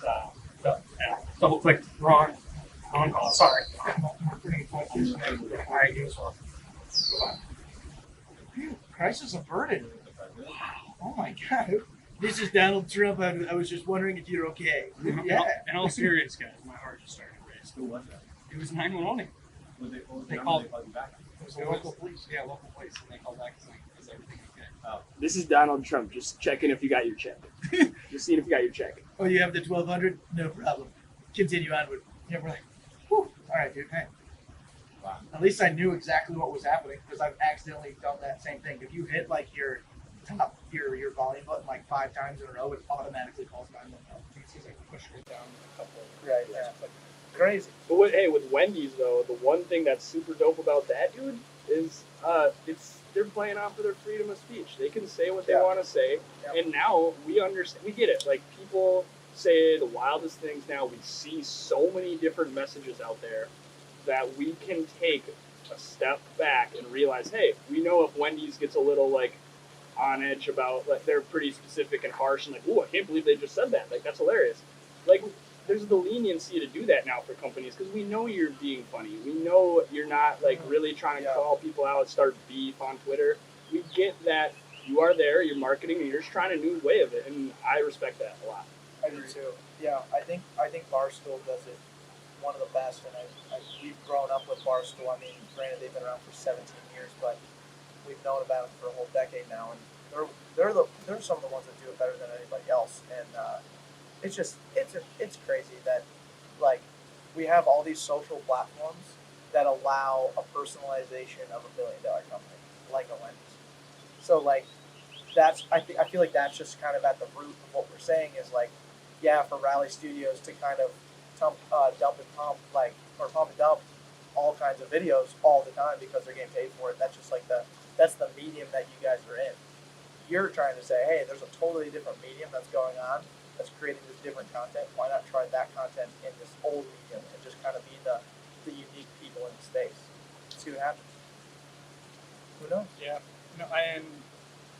double clicked wrong call. Sorry. All right, you as well. Goodbye. Crisis averted. Oh my god. This is Donald Trump. I was just wondering if you're okay. Yeah. In all serious, guys, my heart just started to race. Who was that? It was 911. They called you back. It was the local police. Yeah, local police. And they called back and saying, is everything okay? Oh. This is Donald Trump. Just checking if you got your check. Just seeing if you got your check. Oh, you have the 1200? No problem. Continue onward. Yeah, we're like, whew. All right, dude. Hey. Wow. At least I knew exactly what was happening because I've accidentally done that same thing. If you hit like your volume button like 5 times in a row, it automatically calls 911. It seems like push it down a couple of Right, yeah. Crazy. But with Wendy's though, the one thing that's super dope about that dude is they're playing off of their freedom of speech. They can say what they want to say, and now we understand. We get it. Like people say the wildest things now. We see so many different messages out there that we can take a step back and realize, hey, we know if Wendy's gets a little like on edge about like they're pretty specific and harsh and like, oh, I can't believe they just said that. Like that's hilarious. Like there's the leniency to do that now for companies because we know you're being funny. We know you're not like really trying to call people out, start beef on Twitter. We get that you are there, you're marketing, and you're just trying a new way of it, and I respect that a lot. I do too. Yeah, I think Barstool does it one of the best, and we've grown up with Barstool. I mean, granted they've been around for 17 years, but we've known about them for a whole decade now, and they're some of the ones that do it better than anybody else, and it's crazy that like we have all these social platforms that allow a personalization of $1 billion company like a Wendy's. So like I feel like that's just kind of at the root of what we're saying is like, yeah, for Rally Studios to kind of dump and dump all kinds of videos all the time because they're getting paid for it. That's just like that's the medium that you guys are in. You're trying to say, hey, there's a totally different medium that's going on that's creating this different content. Why not try that content in this old medium and just kind of be the unique people in the space? See what happens. Who knows? Yeah. No, and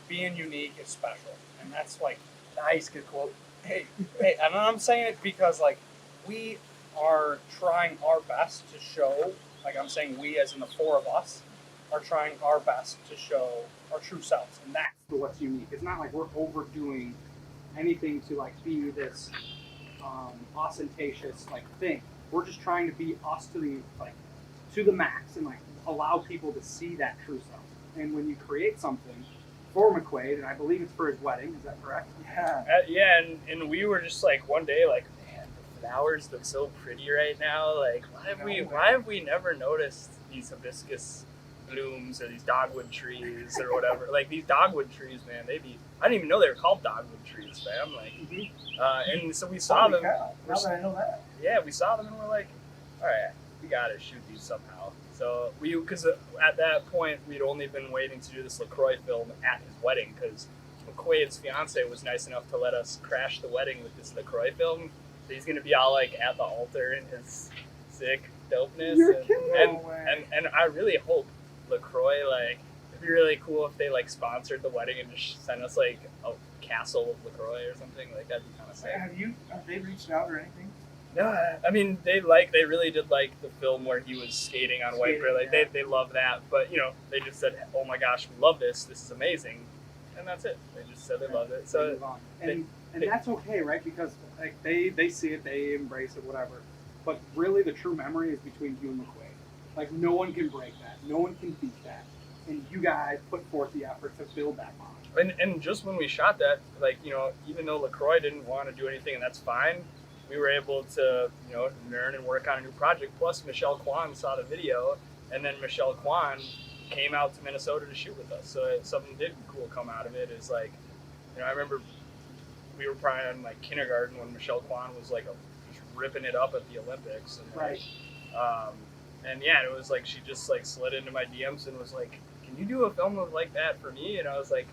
being unique is special, and that's like Nice, good quote. hey, and I'm saying it because like we are trying our best to show, like I'm saying we as in the 4 of us are trying our best to show our true selves, and that's what's unique. It's not like we're overdoing anything to like be this ostentatious like thing. We're just trying to be us to the max and like allow people to see that true self. And when you create something for McQuaid, and I believe it's for his wedding, is that correct? Yeah. And we were just like one day like, man, the flowers look so pretty right now. Like, why have we never noticed these hibiscus blooms or these dogwood trees or whatever? Like these dogwood trees, man, I didn't even know they were called dogwood trees, fam. Like, and so we saw them. Now that I know that. Yeah, we saw them and we're like, all right, we gotta shoot these somehow. So because at that point we'd only been waiting to do this LaCroix film at his wedding because McQuaid's fiance was nice enough to let us crash the wedding with this LaCroix film. So he's gonna be all like at the altar in his sick dopeness. You're and, kidding. and, No way. and I really hope LaCroix, like, it'd be really cool if they like sponsored the wedding and just sent us like a castle of LaCroix or something. Like, that'd be kind of sick. Have they reached out or anything? No, I mean they really did like the film where he was skating on White Bear. Like yeah. they love that, but you know they just said, "Oh my gosh, we love this. This is amazing," and that's it. They just said they loved it. They So move on. they- And that's okay, right? Because like they see it, they embrace it, whatever. But really, the true memory is between you and McQuaid. Like no one can break that. No one can beat that. And you guys put forth the effort to build that bond. and just when we shot that, like, you know, even though LaCroix didn't want to do anything, and that's fine, we were able to, you know, learn and work on a new project. Plus, Michelle Kwan saw the video, and then Michelle Kwan came out to Minnesota to shoot with us. So something did cool come out of it. Is like, you know, I remember we were probably in like kindergarten when Michelle Kwan was like just ripping it up at the Olympics. And, Right. And yeah, it was like she just like slid into my DMs and was like, "Can you do a film of like that for me?" And I was like,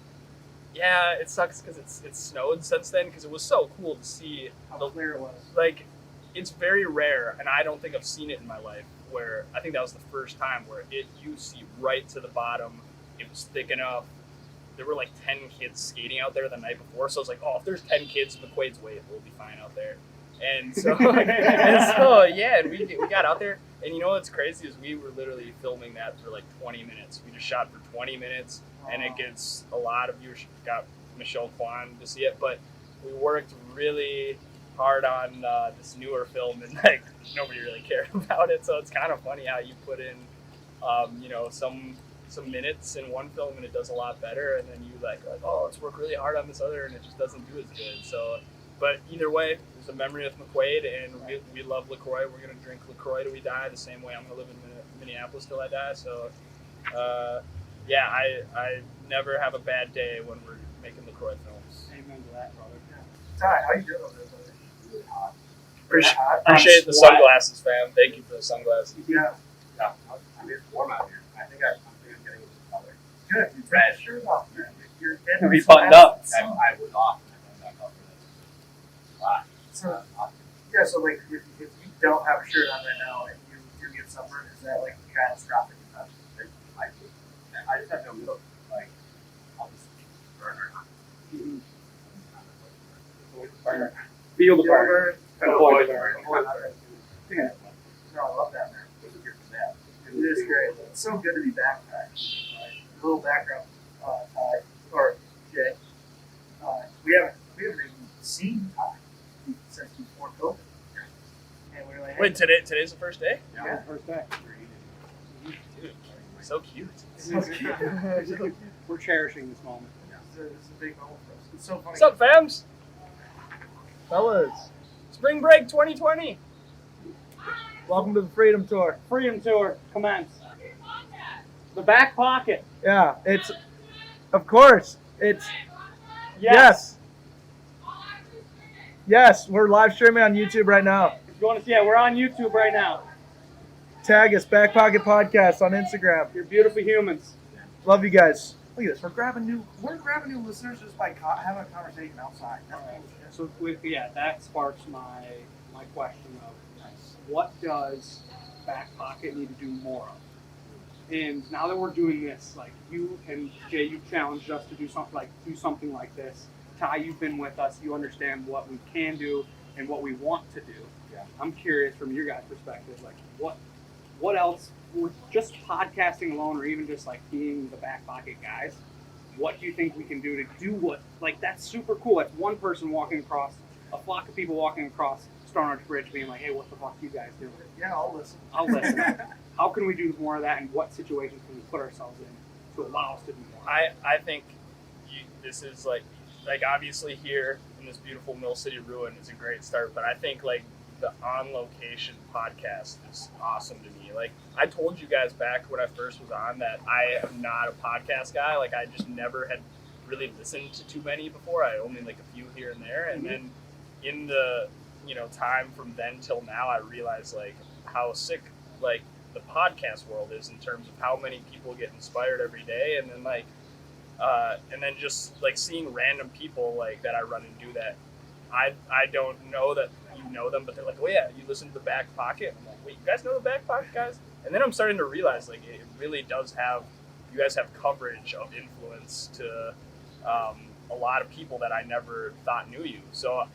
"Yeah, it sucks because it's snowed since then, because it was so cool to see How clear it was. like, it's very rare, and I don't think I've seen it in my life, where I think that was the first time where you see right to the bottom. It was thick enough. There were like 10 kids skating out there the night before, so I was like, oh, if there's 10 kids McQuaid's weight, we'll be fine out there. And so, yeah, and we got out there, and you know what's crazy is we were literally filming that for like 20 minutes. We just shot for 20 minutes, and it gets a lot of viewers. Got Michelle Kwan to see it, but we worked really hard on this newer film, and like nobody really cared about it. So it's kind of funny how you put in, you know, some minutes in one film and it does a lot better, and then you like, oh, let's work really hard on this other, and it just doesn't do as good. So, but either way, there's a memory with McQuaid, and we love LaCroix. We're gonna drink LaCroix till we die, the same way I'm gonna live in Minneapolis till I die. So, yeah, I never have a bad day when we're making LaCroix films. Amen to that, brother. Ty, how you doing over there, brother? Really hot. Appreciate the sunglasses, fam. Thank you for the sunglasses. Yeah. Yeah, I mean, it's warm out here. I think I'm getting into the color. Good. You Red. take your shirt off, man. You're Gonna be buttoned up. I was off and I went back up for this. Hot. So, yeah, so like if you don't have a shirt on right now and you do get sunburned, is that like catastrophic? I just have no middle. Like, I'll just burn her. Burner. Feel the burn. Avoid burn. Yeah. No, I love that, man. It is great. It's so good to be back. A little background, Ty, or Jay. We haven't even seen Ty since before COVID. And we were like, hey, Wait, today's the first day? Yeah, first day. Dude, so cute. We're cherishing this moment. this is a big moment for us. It's so funny. What's up, fams? Fellas, Spring break 2020. welcome to the Freedom Tour. Freedom Tour commence. The back pocket. Yeah, it's, of course, it's, yes. Yes, we're live streaming on YouTube right now. If you want to see it, we're on YouTube right now. Tag us, Backpocket Podcast on Instagram. You're beautiful humans. Love you guys. Look at this. We're grabbing new listeners just by having a conversation outside. That's cool shit. So that sparks my question of what does back pocket need to do more of? And now that we're doing this, like you and Jay, you challenged us to do something like this. Ty, you've been with us. You understand what we can do and what we want to do. Yeah. I'm curious from your guys' perspective, like what else, with just podcasting alone, or even just like being the back pocket guys, what do you think we can do to do what, like that's super cool. That's one person walking across, a flock of people walking across Stone Arch Bridge being like, hey, what the fuck are you guys doing? Yeah, I'll listen. I'll listen. How can we do more of that, and what situations can we put ourselves in to allow us to do more? I think this is like obviously here in this beautiful Mill City ruin is a great start, but I think like the on location podcast is awesome to me. Like I told you guys back when I first was on that I am not a podcast guy. Like I just never had really listened to too many before. I only like a few here and there, and then in the time from then till now, I realized like how sick like the podcast world is in terms of how many people get inspired every day, and then just like seeing random people like that I run into that I don't know that you know them, but they're like, oh yeah, you listen to the Back Pocket. I'm like, wait, you guys know the Back Pocket guys? And then I'm starting to realize like it really does have, you guys have coverage of influence to a lot of people that I never thought knew you. So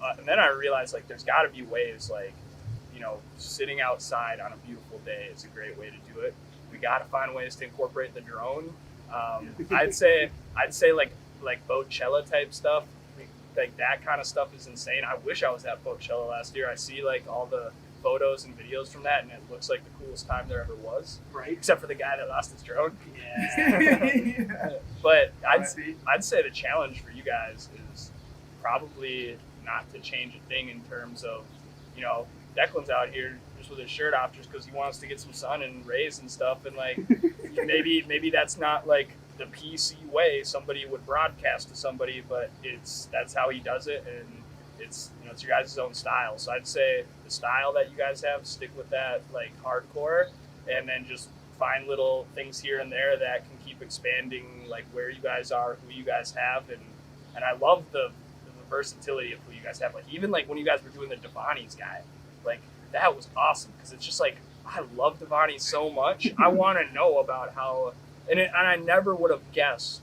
and then I realized like there's got to be ways like, you know, sitting outside on a beautiful day is a great way to do it. We got to find ways to incorporate the drone. I'd say like Boatchella type stuff, like that kind of stuff is insane. I wish I was at Boatchella last year. I see like all the photos and videos from that, and it looks like the coolest time there ever was. Right. Except for the guy that lost his drone. Yeah. But I'd say the challenge for you guys is probably not to change a thing in terms of, you know, Declan's out here just with his shirt off just because he wants to get some sun and rays and stuff, and like maybe that's not like the PC way somebody would broadcast to somebody, but that's how he does it, and it's, you know, it's your guys' own style. So I'd say the style that you guys have, stick with that like hardcore, and then just find little things here and there that can keep expanding like where you guys are, who you guys have, and I love the versatility of who you guys have. Like even like when you guys were doing the Devani's guy, like that was awesome because it's just like I love Devani so much. I want to know about how, and I never would have guessed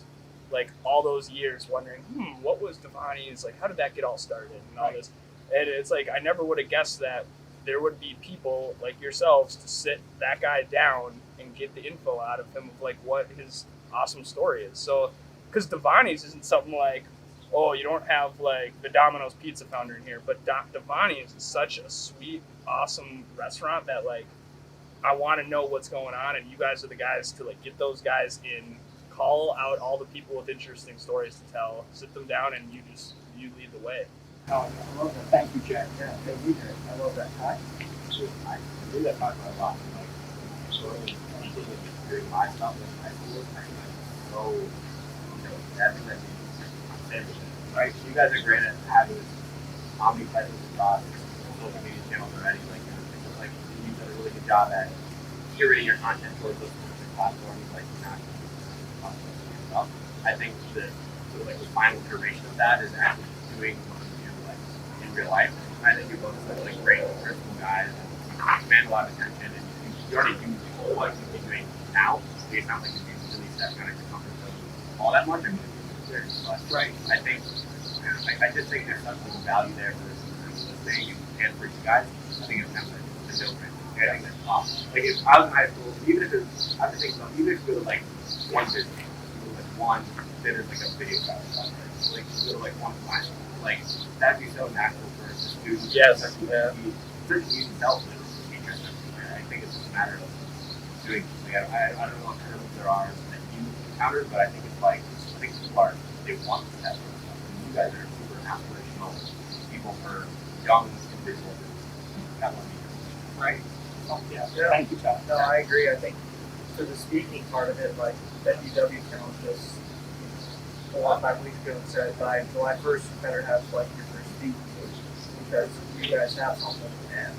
like all those years wondering, what was Devani's, like how did that get all started and all this. And it's like I never would have guessed that there would be people like yourselves to sit that guy down and get the info out of him of like what his awesome story is. So because Devani's isn't something like, oh, you don't have like the Domino's pizza founder in here, but Devani's is such a sweet, awesome restaurant that like I want to know what's going on, and you guys are the guys to like get those guys in, call out all the people with interesting stories to tell, sit them down, and you lead the way. Oh, I love that. Thank you, Jack. Yeah, thank you, Jared. I love that. I do that talk about a lot. Like, sort of doing my stuff in high school, I think that's so, you know, having that right? You guys are great at having this omnipresence across social media channels already. Like you've done a really good job at curating your content towards those specific platforms, like not stuff. I think the sort of like the final iteration of that is actually doing what you do like in real life. I think you're both such like great personal guys and you command a lot of attention, and you already do what you're doing now. So it's not like you really step out of your comfort zone all that much. I mean, right. I just think there's such a value there for this thing and for you guys. I think it's kind of a no-brainer. I think that's awesome. Like if I was in high school, even if it's, I have to think about, even if you go to like one business, you go to like one that is like a video class, like you go to like one class, like that'd be so natural for the students. Yes. Yeah. Such a easy self to teach us. I think it's just a matter of doing. Like, I don't know what hurdles there are that you encountered, but I think it's like people are, they want that sort of stuff. And you guys are super aspirational people for young individuals that want to be Right. Oh, yeah. Thank you, Tom. No, I agree. I think for the speaking part of it, like that UW challenge just 4 or 5 weeks ago and said by July 1st you better have like your first speaking because you guys have something. And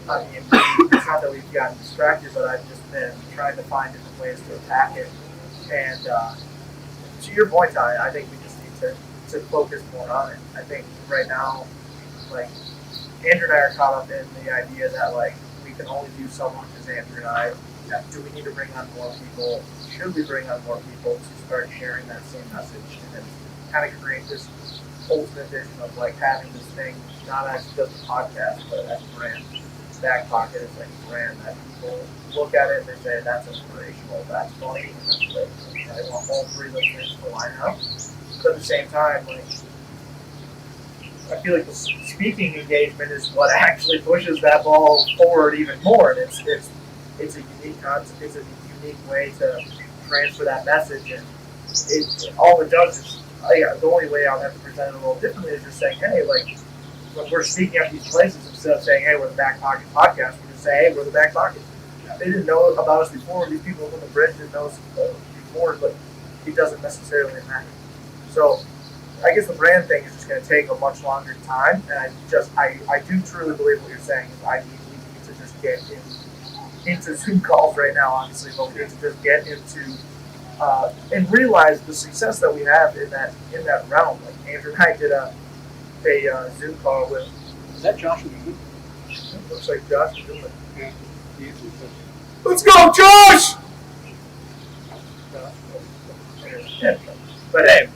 I mean, it's not that we've gotten distracted, but I've just been trying to find different ways to attack it. And to your point, Ty, I think we just need to focus more on it. I think right now, like Andrew and I are caught up in the idea that like we can only do so much as Andrew and I. Do we need to bring on more people? Should we bring on more people to start sharing that same message and then kind of create this ultimate vision of like having this thing not as just a podcast but as a brand. Backpocket is like a brand that people look at it and they say that's inspirational, that's funny, and that's great. I want all three of those things to line up. But at the same time, like I feel like the speaking engagement is what actually pushes that ball forward even more. And it's a unique concept. It's a unique way to transfer that message, and all it does is the only way I'll have to present it a little differently is just saying, hey, like when we're speaking at these places, instead of saying, hey, we're the Backpocket podcast, we just say, hey, we're the Backpocket. They didn't know about us before. These people from the bridge didn't know us before, but it doesn't necessarily matter. So I guess the brand thing is just going to take a much longer time, and I do truly believe what you're saying. We need to just get into Zoom calls right now, obviously, but we need to just get into and realize the success that we have in that realm. Like Andrew and I did a Zoom call with. Is that Josh Neumann? Looks like Josh Neumann. Yeah. He is. Let's go, Josh! But hey,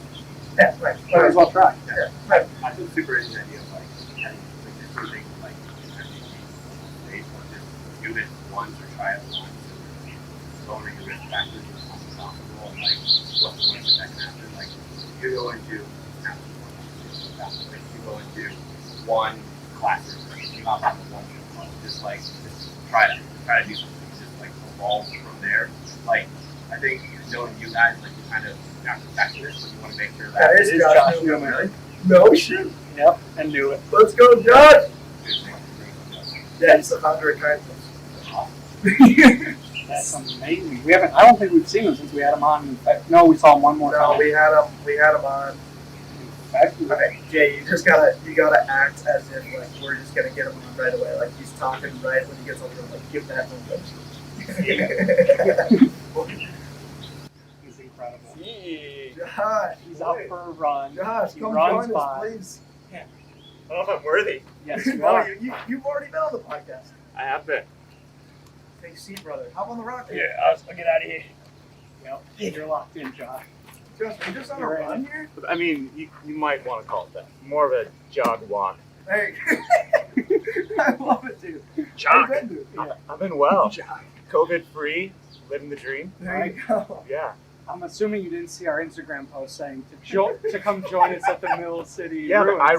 yeah, right. Might as well try. Yeah, right. I think super interesting idea of like having like just two things like stage one, just do it once or try it once and lowering your risk factors as much as possible and like what's the worst that can happen. Like you go into you go into one classroom, you hop on one show, just try to do something, just like evolve from there. Like I think knowing you guys, like you kind of got perfectionist, but you want to make sure that That is Josh Neumann. Really? No shit. Yep. And knew it. Let's go, Josh! Yeah, he's the founder of KindLips. That's amazing. We haven't. I don't think we've seen him since we had him on. No, we saw him one more No, time. we had him on. Okay, Jay, you gotta act as if like we're just gonna get him on right away. Like he's talking right when he gets over, like give that one. He's incredible. Josh, He's out for a run. Josh, He come runs join by. us, please. I don't know if I'm worthy. Yes, you No, are. you've already been on the podcast. I have been. Take a seat, brother. Hop on the rock. Yeah, I'll get out of here. Yep. You're locked in, Josh. Josh, are you just on a You're in. run here? I mean, you might want to call it that. More of a jog walk. Hey, I love it, dude. How you Jog. been, dude? Yeah. I've been well. Jog. COVID free, living the dream. There you go. Yeah. I'm assuming you didn't see our Instagram post saying to come join us at the Mill City. Yeah, but Ruins. I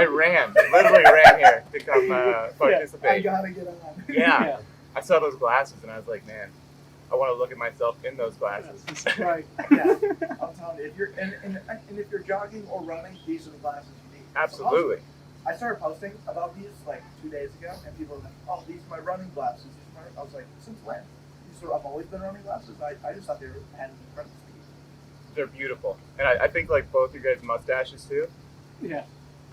ran. Literally ran here to come I participate. gotta get on. Yeah. I saw those glasses and I was like, man, I want to look at myself in those glasses. That's right. Yeah, I'm telling you, if you're and if you're jogging or running, these are the glasses you need. Absolutely. I started posting about these like 2 days ago, and people were like, "Oh, these are my running glasses." I was like, "Since when?" These are, I've always been running glasses. I just thought they had an incredible speed. They're beautiful. And I think like both you guys' mustaches too Yeah.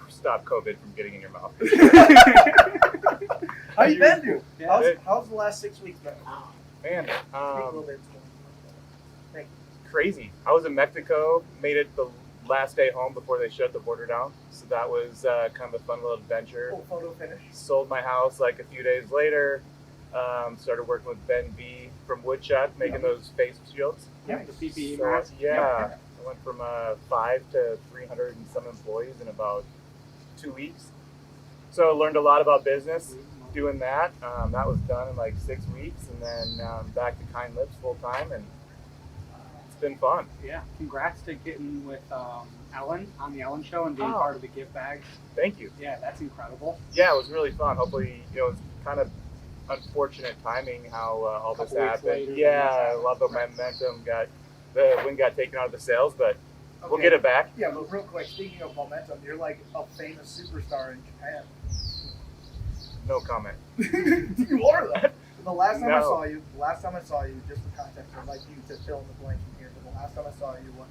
stop COVID from getting in your mouth. How you been, dude? Yeah. How's the last 6 weeks been? Man, Speak a little bit. crazy. I was in Mexico, made it the last day home before they shut the border down. So that was kind of a fun little adventure. Full photo finish. Sold my house like a few days later. Started working with Ben V from Woodchuck, making those face shields. Yeah. The PPE So, mask. yeah. I went from 5 to 300 and some employees in about 2 weeks. So I learned a lot about business doing that. That was done in like 6 weeks, and then back to KindLips full time, and it's been fun. Yeah. Congrats to getting with Ellen on the Ellen Show and being Oh. part of the gift bags. Thank you. Yeah, that's incredible. Yeah, it was really fun. Hopefully, it's kind of unfortunate timing how all this Couple weeks happened. later, Yeah, a lot of the momentum the wind got taken out of the sails, but we'll get it back. Yeah, but real quick, speaking of momentum, you're like a famous superstar in Japan. No comment. You are though. The last time I No. saw you, just for context, I'd like you to fill in the blank from here, but the last time I saw you was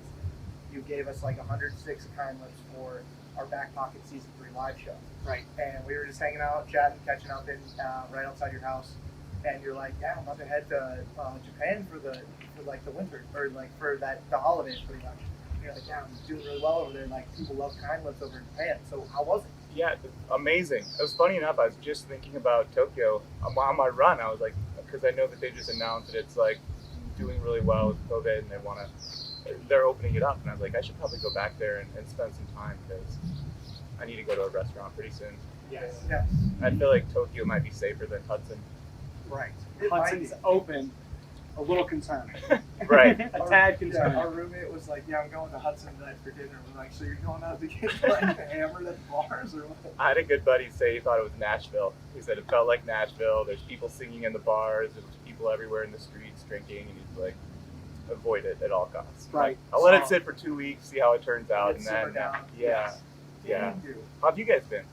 you gave us like 106 KindLips for our Backpocket Season 3 live show. Right. And we were just hanging out, chatting, catching up in right outside your house. And you're like, yeah, I'm about to head to Japan for the winter, or like for the holidays pretty much. And you're like, yeah, I'm doing really well over there. Like people love KindLips over in Japan. So how was it? Yeah, amazing. It was funny enough. I was just thinking about Tokyo on my run. I was like, because I know that they just announced that it's like doing really well with COVID, and they're opening it up. And I was like, I should probably go back there and spend some time because I need to go to a restaurant pretty soon. Yes. Yeah. I feel like Tokyo might be safer than Hudson. Right. It might Hudson's be. open. A little concerning. Right. A tad Yeah, concerning. our roommate was like, yeah, I'm going to Hudson tonight for dinner. We're like, so you're going out to get like hammered at bars or what? I had a good buddy say he thought it was Nashville. He said it felt like Nashville. There's people singing in the bars. There's people everywhere in the streets drinking, and he's like, avoid it at all costs. Right. I'll let it sit for 2 weeks, see how it turns out, and Simmer then down. yeah. Damn, dude. How have you guys been?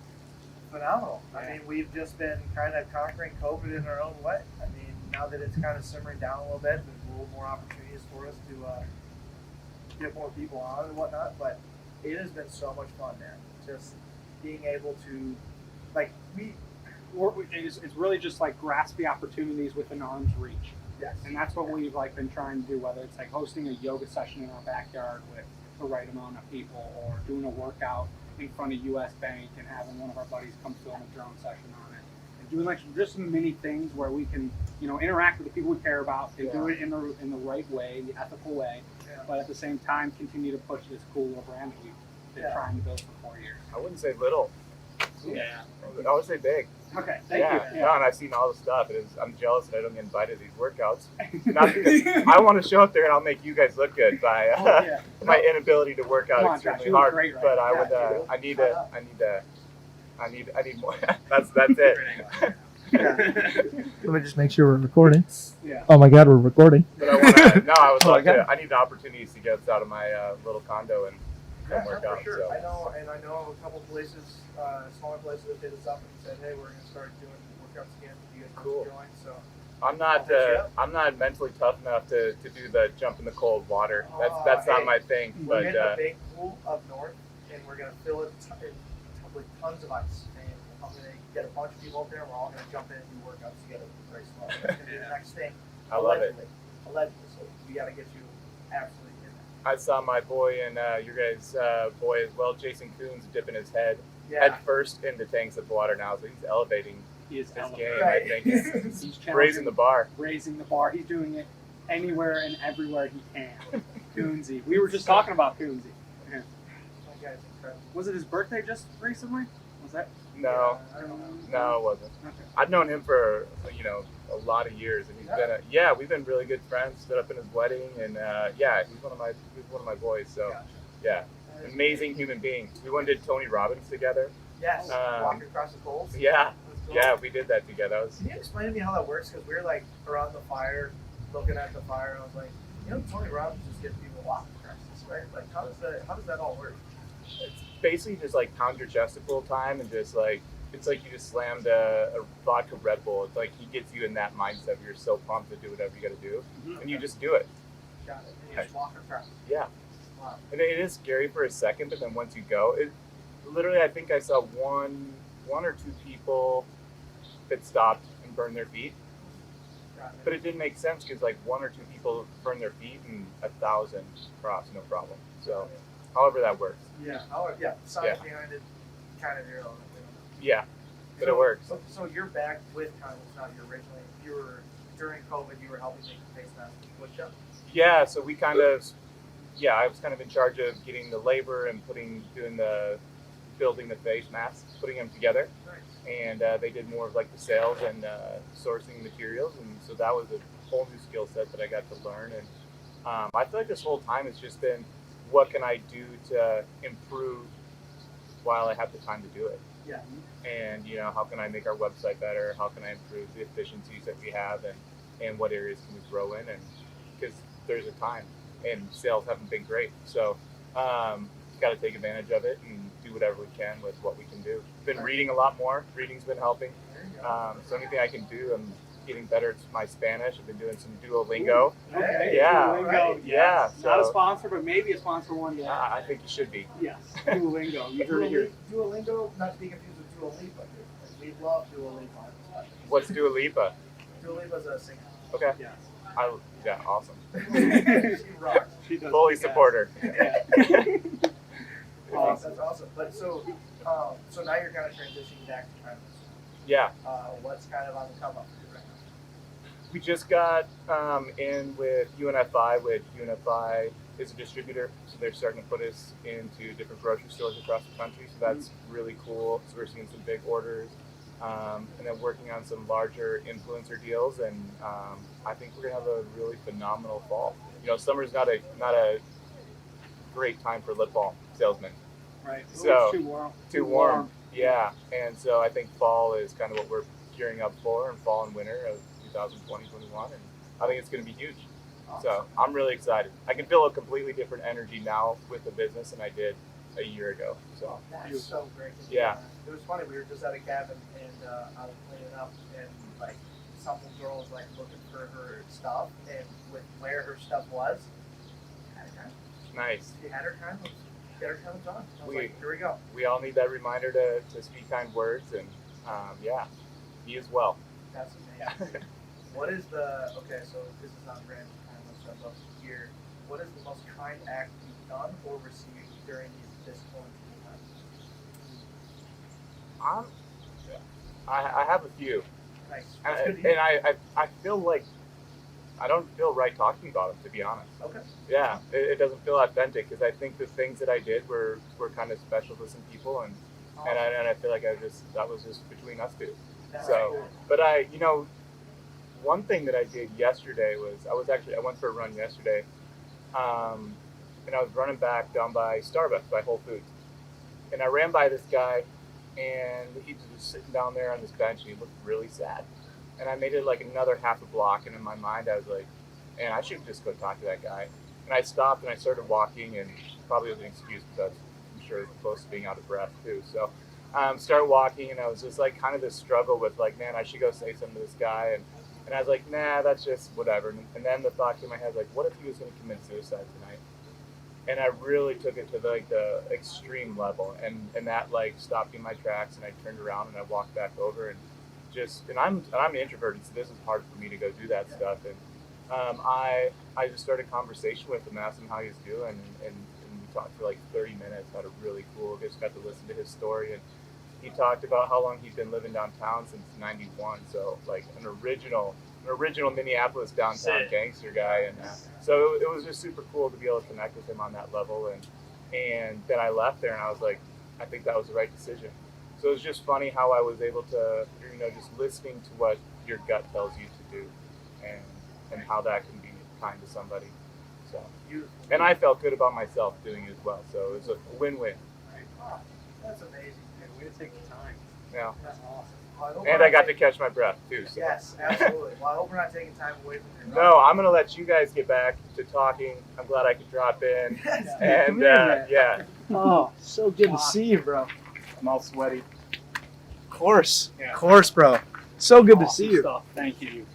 Phenomenal. I Yeah. mean, we've just been kind of conquering COVID in our own way. I mean, now that it's kind of simmering down a little bit, there's a little more opportunities for us to get more people on and whatnot. But it has been so much fun, man. Just being able to, like, It's really just like grasp the opportunities within arm's reach. yes. And that's what we've like been trying to do, whether it's like hosting a yoga session in our backyard with the right amount of people, or doing a workout in front of US Bank and having one of our buddies come film a drone session on it. And doing like just some mini things where we can, you know, interact with the people we care about and do it in the right way, the ethical way, but at the same time continue to push this cool little brand that we've been trying to build for 4 years. I wouldn't say little. Yeah. I would say big. Okay, thank you. No, and I've seen all the stuff. I'm jealous that I don't get invited to these workouts. Not because I want to show up there and I'll make you guys look good by my inability to work out extremely hard. Great, right? But I would. I need more. That's it. Let me just make sure we're recording. Yeah. Oh my God, we're recording. But I want to. No, I would Oh, love okay. to. I need opportunities to get out of my little condo and work for out. sure. So. I know a couple places, smaller places that hit us up and said, hey, we're going to start doing workouts again. You guys Cool. want to join? So I'm not mentally tough enough to do the jump in the cold water. That's not my thing. we're But getting a big pool up north, and we're going to fill it with tons of ice. And I'm going to get a bunch of people up there, and we're all going to jump in and do workouts together very slow. It's going to be the next thing. I love it. Allegedly. So we got to get you absolutely in there. I saw my boy and your guys' boy as well, Jason Coons, dipping his head Yeah. first into tanks of water now, so he's elevating He is his elevating. game. I think He's raising the bar. raising the bar. He's doing it anywhere and everywhere he can. Coonsy. We were just talking about Coonsy. Yeah. That guy's incredible. Was it his birthday just recently? Was that? No, I don't know. no, it wasn't. Okay. I've known him for a lot of years, and he's been we've been really good friends. Stood up in his wedding, and he's one of my boys. So Gotcha. amazing human being. We went and did Tony Robbins together. Yes. Walk across the coals. Yeah, That's cool. yeah, we did that together. Can you explain to me how that works? Because we were like around the fire, looking at the fire, and I was like, Tony Robbins just gets people walking across this, right? Like, how does that all work? It's basically just like pound your chest a full time and just like it's like you just slammed a vodka Red Bull. It's like he gets you in that mindset where you're so pumped to do whatever you got to do, and you just do it. Got it. And you just walk across. Yeah. Wow. And it is scary for a second, but then once you go, it literally I think I saw one or two people that stopped and burned their feet. Got it. But it didn't make sense because like one or two people burned their feet and 1,000 crossed, no problem. So however that works. Yeah. The science behind it, kind of zero. Yeah, but it works. So you're back with KindLips now. You were during COVID. You were helping make the face mask. What show? Yeah, so we kind of, I was kind of in charge of getting the labor and building the face masks, putting them together. Nice. And they did more of like the sales and sourcing materials, and so that was a whole new skill set that I got to learn. And I feel like this whole time it's just been, what can I do to improve while I have the time to do it? Yeah. And how can I make our website better? How can I improve the efficiencies that we have, and what areas can we grow in? And because there's a time, and sales haven't been great, so got to take advantage of it and do whatever we can with what we can do. Been reading a lot more. Reading's been helping. So anything I can do, I'm getting better at my Spanish. I've been doing some Duolingo. Okay. Yeah. Duolingo. Yeah. Not a So sponsor, but maybe a sponsor one day. I think you should be. Yes. Duolingo. You heard it here. Duolingo, not to be confused with Dua Lipa. We love Dua Lipa. What's Dua Lipa? Dua Lipa's a singer. Okay. Yes. Awesome. She rocks. She does. Fully support her. Yeah. That's awesome. But so now you're kind of transitioning back to KindLips. Yeah. What's kind of on the come up for you right now? We just got in with UNFI. UNFI is a distributor, so they're starting to put us into different grocery stores across the country. So that's really cool. So we're seeing some big orders, and then working on some larger influencer deals. And I think we're gonna have a really phenomenal fall. Summer's not a great time for lip balm salesmen. Right. So It's too warm. Yeah, and so I think fall is kind of what we're gearing up for, and fall and winter of 2020-21, and I think it's going to be huge. So I'm really excited. I can feel a completely different energy now with the business than I did a year ago. So That's so great. Yeah. It was funny. We were just at a cabin and I was cleaning up, and like some girl was like looking for her stuff, and with where her stuff was, nice. she had her KindLips. Get her KindLips on. I was We- like, here we go. We all need that reminder to speak kind words, and me as well. That's amazing. What is okay, so this is on brand KindLips, so I'd love to hear, what is the most kind act you've done or received during this quarantine time? I have a few, Nice. That's good to and hear. I feel like I don't feel right talking about them, to be honest. Okay. Yeah, it doesn't feel authentic because I think the things that I did were kind of special to some people, and I feel like that was just between us two. That's So, cool. but one thing that I did yesterday was I went for a run yesterday, and I was running back down by Starbucks by Whole Foods, and I ran by this guy, and he was just sitting down there on this bench, and he looked really sad. And I made it like another half a block, and in my mind I was like, man, I should just go talk to that guy. And I stopped and I started walking, and probably was an excuse because I'm sure it's close to being out of breath too. So started walking, and I was just like kind of this struggle with like, man, I should go say something to this guy, and I was like, nah, that's just whatever. And then the thought came in my head, like, what if he was going to commit suicide tonight? And I really took it to like the extreme level, and that like stopped me in my tracks, and I turned around and I walked back over, and I'm introverted, so this is hard for me to go do that stuff. And I just started a conversation with him, asked him how he was doing, and we talked for like 30 minutes. Had a really cool, just got to listen to his story, and he talked about how long he'd been living downtown since '91. So like an original Minneapolis downtown Sick. gangster guy, and so it was just super cool to be able to connect with him on that level. And then I left there, and I was like, I think that was the right decision. So it was just funny how I was able to, just listening to what your gut tells you to do, and how that can be kind to somebody. So, and I felt good about myself doing it as well. So it was a win-win. Oh, that's amazing. Way to take the time. Yeah. That's awesome. Well, hope And we're I got not to catch my breath too. So. Yes, absolutely. Well, I hope we're not taking time away from your No, I'm gonna let you guys get back to talking. I'm glad I could drop in. Yes. And Come here, man. yeah, Oh, so good to see you, bro. I'm all sweaty. Of course. Yeah. Of course, bro. So good to Awesome see you. Stuff. Thank you.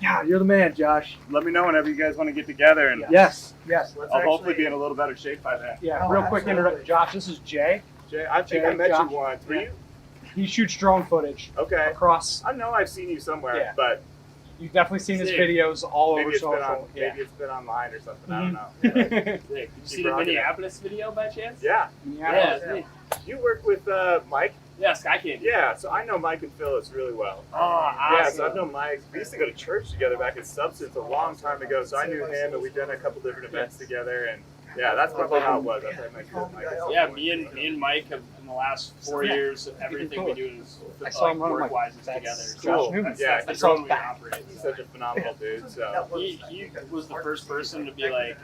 Yeah, you're the man, Josh. Let me know whenever you guys want to get together, and Yes. Yes, let's I'll actually, hopefully be in a little better shape by then. Yeah, Oh, real quick absolutely. introduction. Josh, this is Jay. Jay, I think I Jay, met Josh. you once. Were Yeah. you? He shoots drone footage Okay. across. I know I've seen you somewhere, Yeah. but You've definitely seen his Sick. videos all maybe over it's been social. on maybe it's been online or something. I don't know. Mhm. But, Did you see the rocking it. Minneapolis video by chance? yeah. Yeah. Yeah. You work with Mike? Yeah, Sky King. Yeah. So I know Mike and Phyllis really well. Oh, Yeah, awesome. so I've known Mike. We used to go to church together back in Substance a long time ago. So I knew him, and we've done a couple different events together. And yeah, that's probably how it was. That's how I met you with Mike. Yeah, me and Mike have in the last 4 years, everything we do is I saw him run, like, work-wise is that's together. Cool. Josh Neumann. Yeah, That's the he's drone we back. operate. He's such a phenomenal dude. So He was the first person to be like,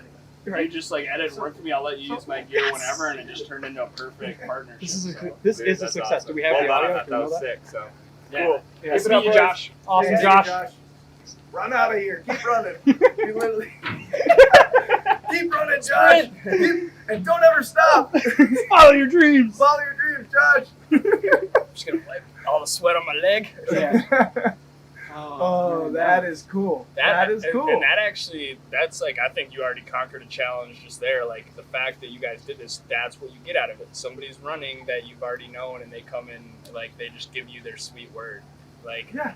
you just like edit work for me. I'll let you use my gear whenever, and it just turned into a perfect partnership. This is a, so. this dude, is a that's success. awesome. Do we have Well the done. audio? I Do thought we know that was that? sick. So Yeah. cool. Yeah. Nice Keep to it meet you, up, boys. Josh. Awesome, Hey, Josh. Run out of here. Keep running. You literally. Keep running, Josh. And don't ever stop. Follow your dreams. Follow your dreams, Josh. I'm just gonna wipe all the sweat on my leg. Yeah. Oh, that is cool. That is cool. And that actually, that's like, I think you already conquered a challenge just there. Like the fact that you guys did this, that's what you get out of it. Somebody's running that you've already known, and they come in, like they just give you their sweet word. Like, Yeah.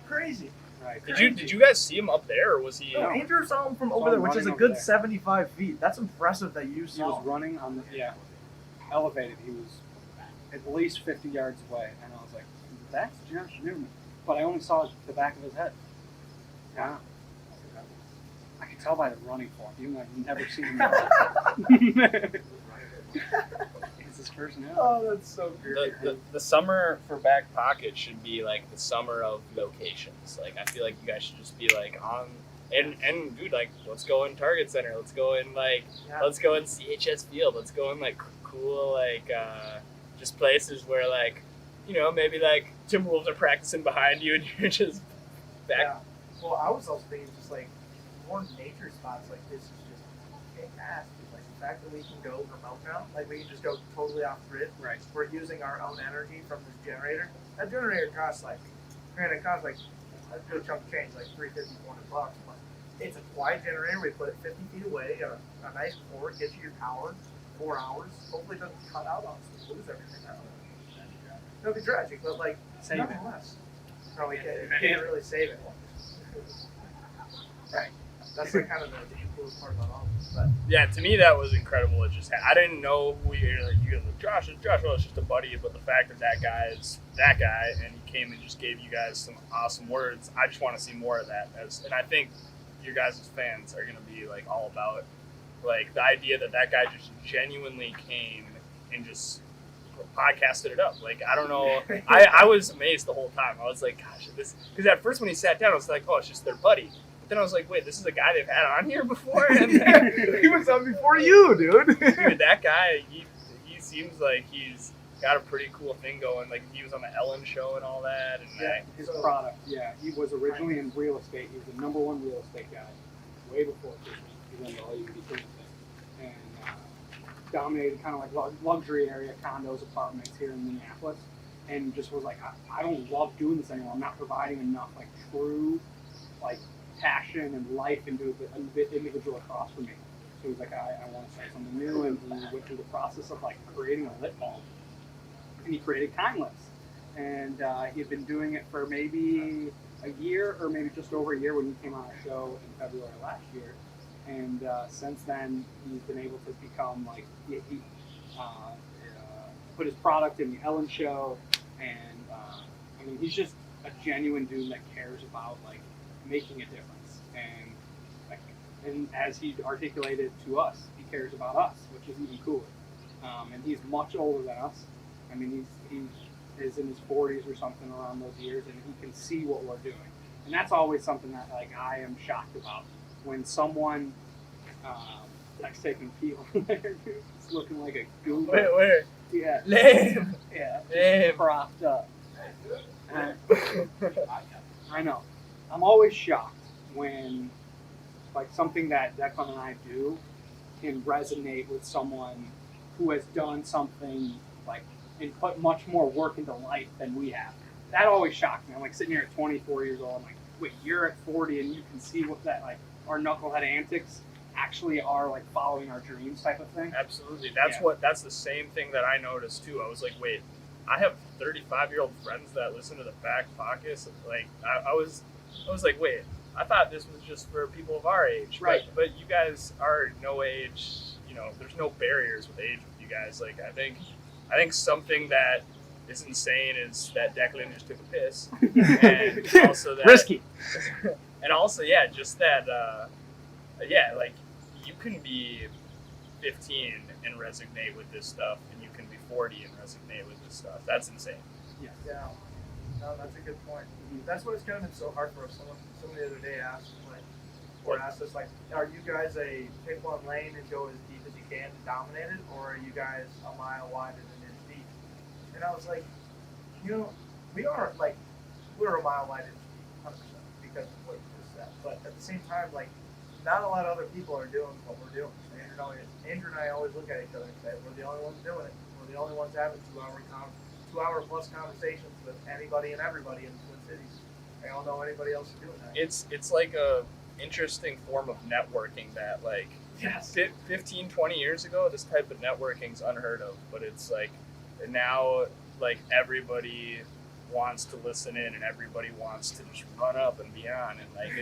Crazy. Right. did you guys see him up there, or was he? No, Andrew saw him from Saw over there, him which is a running good over there. 75 feet. That's impressive that you He saw was him. running on the elevated. He was at least 50 yards away, and I was like, "That's Josh Neumann," but I only saw the back of his head. Yeah, I could tell by the running form, even though I've never seen him. It's his personality. Oh, that's so great. The summer for Backpocket should be like the summer of locations. Like I feel like you guys should just be like on and dude, like let's go in Target Center, let's go in like let's go in CHS Field, let's go in like cool like just places where like maybe like Timberwolves are practicing behind you and you're just back. Yeah. Well, I was also thinking just like more nature spots like this is just fantastic. Like the fact that we can go remote now, like we can just go totally off grid. Right. We're using our own energy from this generator. That generator costs like, granted, it costs like a good chunk of change, like $350, $400. But it's a quiet generator. We put it 50 feet away. Got a nice cord, gets you your power, 4 hours. Hopefully, it doesn't cut out on us. We lose everything now. It'll be tragic, but like Save it. nonetheless. No, we can't really save it. Right. That's like kind of the coolest part about all of this. But Yeah, to me that was incredible. It just I didn't know who you guys were. Josh is Josh. Well, it's just a buddy, but the fact that that guy is that guy, and he came and just gave you guys some awesome words. I just want to see more of that. And I think your guys' fans are gonna be like all about like the idea that that guy just genuinely came and just podcasted it up. Like I don't know. I was amazed the whole time. I was like, gosh, this because at first when he sat down, I was like, oh, it's just their buddy. Then I was like, wait, this is a guy they've had on here before? And then, He was on before you, dude. dude, that guy, he seems like he's got a pretty cool thing going. Like, he was on the Ellen show and all that. And His product, he was originally in real estate. He was the #1 real estate guy way before he went to all you can be thing. And dominated kind of like luxury area condos, apartments here in Minneapolis. And just was like, I don't love doing this anymore. I'm not providing enough like true like passion and life into the individual across from me. So he was like, I want to start something new, and he went through the process of like creating a lit bulb, and he created KindLips, and he had been doing it for maybe a year or maybe just over a year when he came on our show in February last year, and since then he's been able to become like he put his product in the Ellen show, and I mean he's just a genuine dude that cares about like making a difference, and as he articulated to us, he cares about us, which is even cooler. And he's much older than us. I mean, he is in his 40s or something around those years, and he can see what we're doing. And that's always something that like I am shocked about when someone like taking pee over there, dude, it's looking like a goober. where? Yeah. Lame. Yeah. Lame. Propped up. I know. I'm always shocked when like something that Declan and I do can resonate with someone who has done something like and put much more work into life than we have. That always shocks me. I'm like sitting here at 24 years old. I'm like, wait, you're at 40 and you can see what that like our knucklehead antics actually are like following our dreams type of thing. Absolutely. That's the same thing that I noticed too. I was like, wait, I have 35-year-old friends that listen to the Backpocket. Like I was like, wait, I thought this was just for people of our age. Right. But you guys are no age, there's no barriers with age with you guys. Like I think something that is insane is that Declan just took a piss. And also that Risky. And also, just that like you can be 15 and resonate with this stuff, and you can be 40 and resonate with this stuff. That's insane. yeah, no, that's a good point. That's what it's kind of been so hard for us. Someone the other day asked us like, are you guys a pick one lane and go as deep as you can to dominate it, or are you guys a mile wide and an inch deep? And I was like, we are like we're a mile wide and inch deep, 100%, because of what you just said. But at the same time, like not a lot of other people are doing what we're doing. Andrew and I always look at each other and say, we're the only ones doing it. We're the only ones having 2-hour plus conversations with anybody and everybody in the Twin Cities. I don't know anybody else is doing that. It's like a interesting form of networking that like Yes. 15, 20 years ago, this type of networking's unheard of. But it's like now like everybody wants to listen in and everybody wants to just run up and be on, and like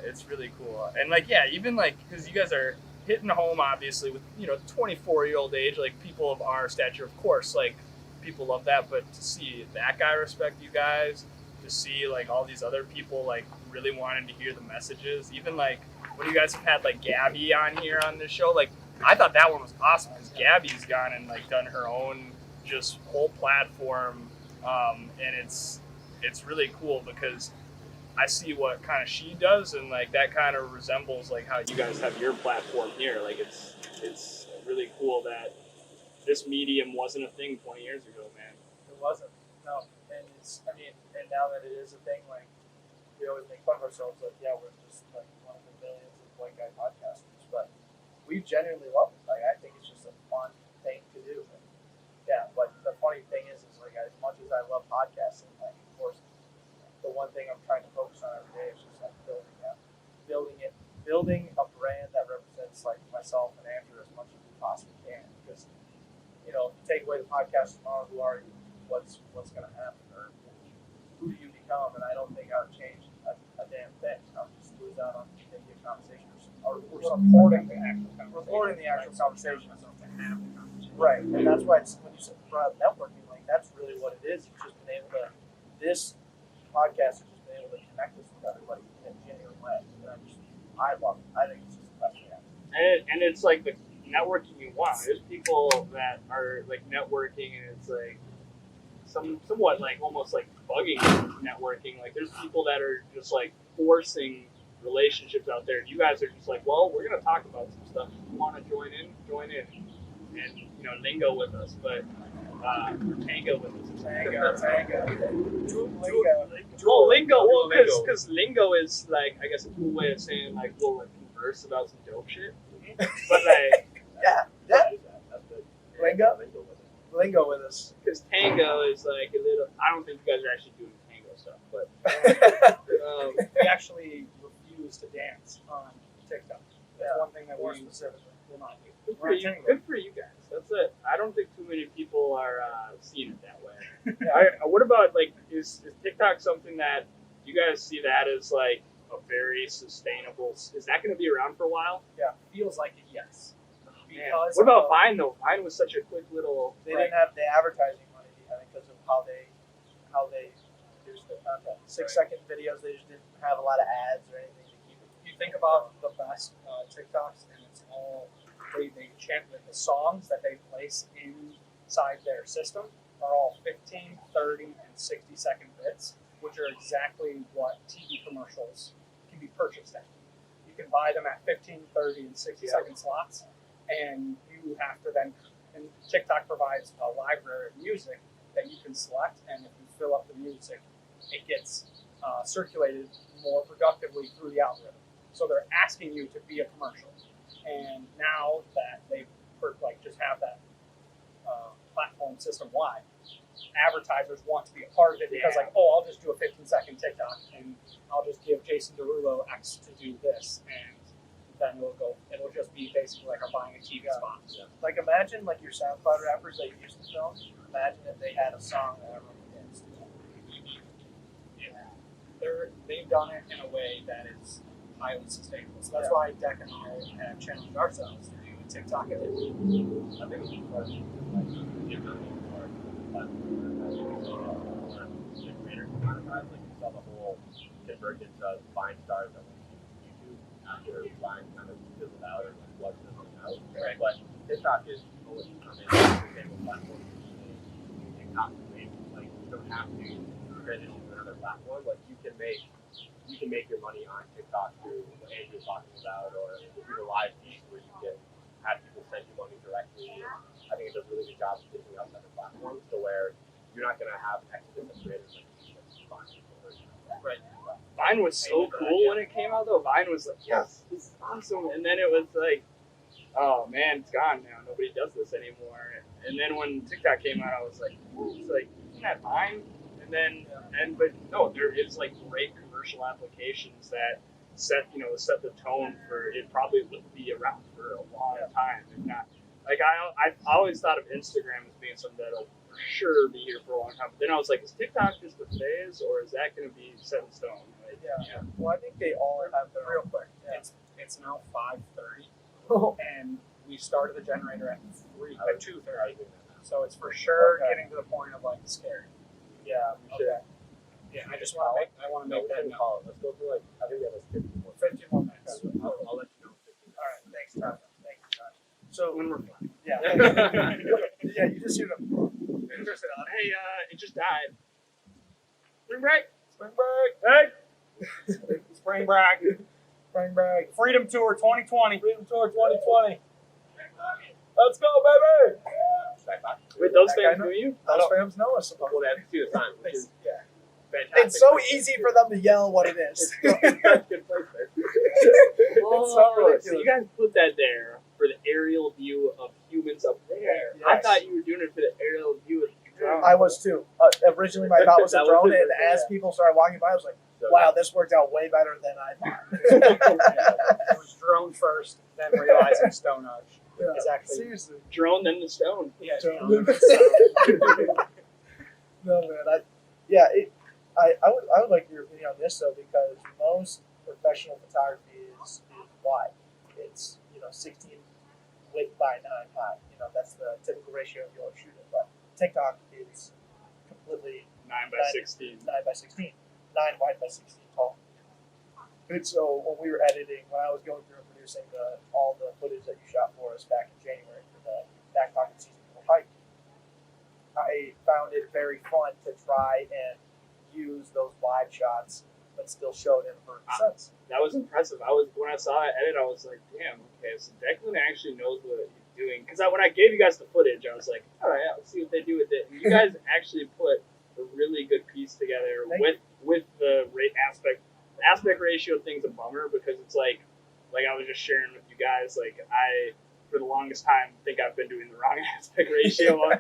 it's really cool. And like even like because you guys are hitting home obviously with 24-year-old age, like people of our stature, of course, like people love that. But to see that guy respect you guys, to see like all these other people like really wanting to hear the messages, even like when you guys have had like Gabby on here on this show, like I thought that one was awesome because Gabby's gone and like done her own just whole platform. And it's really cool because I see what kind of she does, and like that kind of resembles like how you guys have your platform here. Like it's really cool that this medium wasn't a thing 20 years ago, man. It wasn't. No. And and now that it is a thing, like we always make fun of ourselves, like we're just like one of the millions of white guy podcasters, but we genuinely love it. Like I think it's just a fun thing to do. And, but the funny thing is like as much as I love podcasting, like of course the one thing I'm trying to focus on every day is just like building a brand that represents like myself and Andrew as much as we possibly can. Because take away the podcast tomorrow, who are you? What's going to happen, or who do you become? And I don't think I would change a damn thing. I'm just who's out on maybe a conversation or something. Recording the actual conversation. Right, and that's why it's, when you said brought up networking, like that's really what it is. You've just been able to, this podcast has just been able to connect us with everybody in a genuine way. And I love it. I think it's just the best thing ever. And it's like the networking you want. There's people that are like networking, and it's like somewhat like almost like bugging networking. Like there's people that are just like forcing relationships out there. You guys are just like, well, we're gonna talk about some stuff. If you want to join in, and you know, lingo with us, but tango with us. Oh, lingo. Well, because lingo is like, I guess, a cool way of saying like we'll like converse about some dope shit. But like, yeah. Lingo with us. because tango is like a little. I don't think you guys are actually doing tango stuff, but We actually refuse to dance on TikTok. That's one thing that we specifically will not do. good for you. Good for you guys. That's it. I don't think too many people are seeing it that way. What about like is TikTok something that you guys see that as like a very sustainable? Is that going to be around for a while? Feels like it, yes. Because What about Vine though? Vine was such a quick little. they didn't have the advertising money because of how they produced their content. 6-second videos, they just didn't have a lot of ads or anything to keep it. You think about the best TikToks, and it's all they chant the songs that they place inside their system are all 15, 30, and 60-second bits, which are exactly what TV commercials can be purchased at. You can buy them at 15, 30, and 60-second slots, and you have to then. And TikTok provides a library of music that you can select, and if you fill up the music, it gets circulated more productively through the algorithm. So they're asking you to be a commercial. And now that they just have that platform system wide, advertisers want to be a part of it because I'll just do a 15-second TikTok and I'll just give Jason Derulo X to do this, and then it'll just be basically like I'm buying a TV spot. Yeah. Like imagine like your SoundCloud rappers that you used to film. Imagine if they had a song that everyone could dance to. They've done it in a way that is highly sustainable. So that's why Deck and I have challenged ourselves to do a TikTok edition. I think it's important to like give them more creators to monetize. Like you saw the whole convergence of Vine stars that went to YouTube after Vine kind of fizzled out or like wasn't coming out. Right. But TikTok is always becoming a sustainable platform to use TikTok to make like you don't have to transition to another platform. Like you can make your money on TikTok through what Andrew's talking about, or through the live feed where you can have people send you money directly. And I think it does a really good job of picking up other platforms to where you're not going to have X different creators like Right. Vine was so cool when it came out though. Vine was like, yes, this is awesome. And then it was like, oh man, it's gone now. Nobody does this anymore. And then when TikTok came out, I was like, it's like, isn't that Vine? But no, there is like great commercial applications that set the tone for it. Probably would be around for a long time, if not. Like I always thought of Instagram as being something that'll for sure be here for a long time. But then I was like, is TikTok just a phase, or is that going to be set in stone? Like, Well, I think they all have their Real quick, it's now 5:30, and we started the generator at 2:30. So it's for sure getting to the point of like scary. Yeah. Okay. Yeah, I just want to make that note. Let's go through like I think we have like 15 more. 15 more minutes. I'll let you know. All right. Thanks, Tom. Thank you, Josh. So when we're flying. yeah, you just shoot him. Hey, it just died. Spring break. Hey! Spring break. Freedom Tour 2020. Let's go, baby! Wait, those fans know you? Those fans know us. Well, they have to see the sign, which is fantastic. It's so easy for them to yell what it is. Good place there. It's so ridiculous. So you guys put that there for the aerial view of humans up there. Yes. I thought you were doing it for the aerial view of the drone. I was too. Originally, my thought was a That was drone, it, and as yeah. people started walking by, I was like, So, wow, this worked out way better than I thought. It was drone first, then realizing Stone Arch is actually Seriously. Drone, then the stone. yeah, Drone. drone. No, man. I would like your opinion on this, though, because most, or professional photography is wide. It's 16 width by 9 high. That's the typical ratio you'll shoot it. But TikTok is completely 9 by 16. 9 by 16, 9 wide by 16 tall. And so when we were editing, when I was going through and producing all the footage that you shot for us back in January for the Backpocket season 4 hike, I found it very fun to try and use those wide shots, but still show it in a vertical sense. That was impressive. When I saw it edit, I was like, damn, okay, so Declan actually knows what he's doing. Because when I gave you guys the footage, I was like, all right, let's see what they do with it. And you guys actually put a really good piece together with the aspect ratio thing's a bummer because it's like I was just sharing with you guys, like I for the longest time think I've been doing the wrong aspect ratio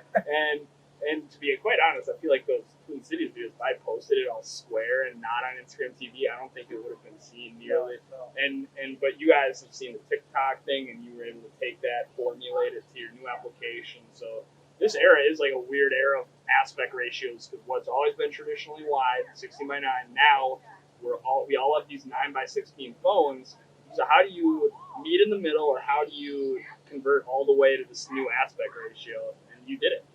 and to be quite honest, I feel like those Twin Cities videos, if I posted it all square and not on Instagram TV, I don't think it would have been seen nearly. No. But you guys have seen the TikTok thing, and you were able to take that, formulate it to your new application. So this era is like a weird era of aspect ratios because what's always been traditionally wide, 16 by 9. Now we all have these 9 by 16 phones. So how do you meet in the middle, or how do you convert all the way to this new aspect ratio? And you did it.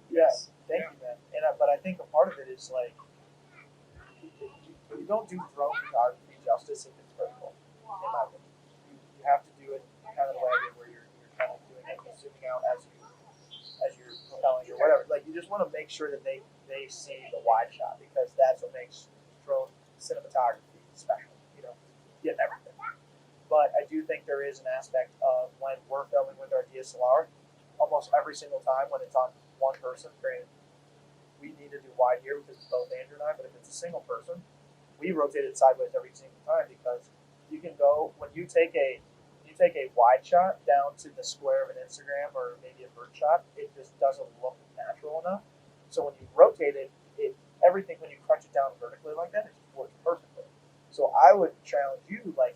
Yes, thank you, man. But I think a part of it is like you don't do drone photography justice if it's vertical. In my opinion, you have to do it kind of the way I did, where you're kind of doing it, zooming out as you're propelling or whatever. Like you just want to make sure that they see the wide shot because that's what makes drone cinematography special. Getting everything. But I do think there is an aspect of when we're filming with our DSLR, almost every single time when it's on one person, granted, we need to do wide here because it's both Andrew and I, but if it's a single person, we rotate it sideways every single time because you can go, when you take a wide shot down to the square of an Instagram or maybe a bird shot, it just doesn't look natural enough. So when you rotate it, everything, when you crunch it down vertically like that, it just works perfectly. So I would challenge you, like,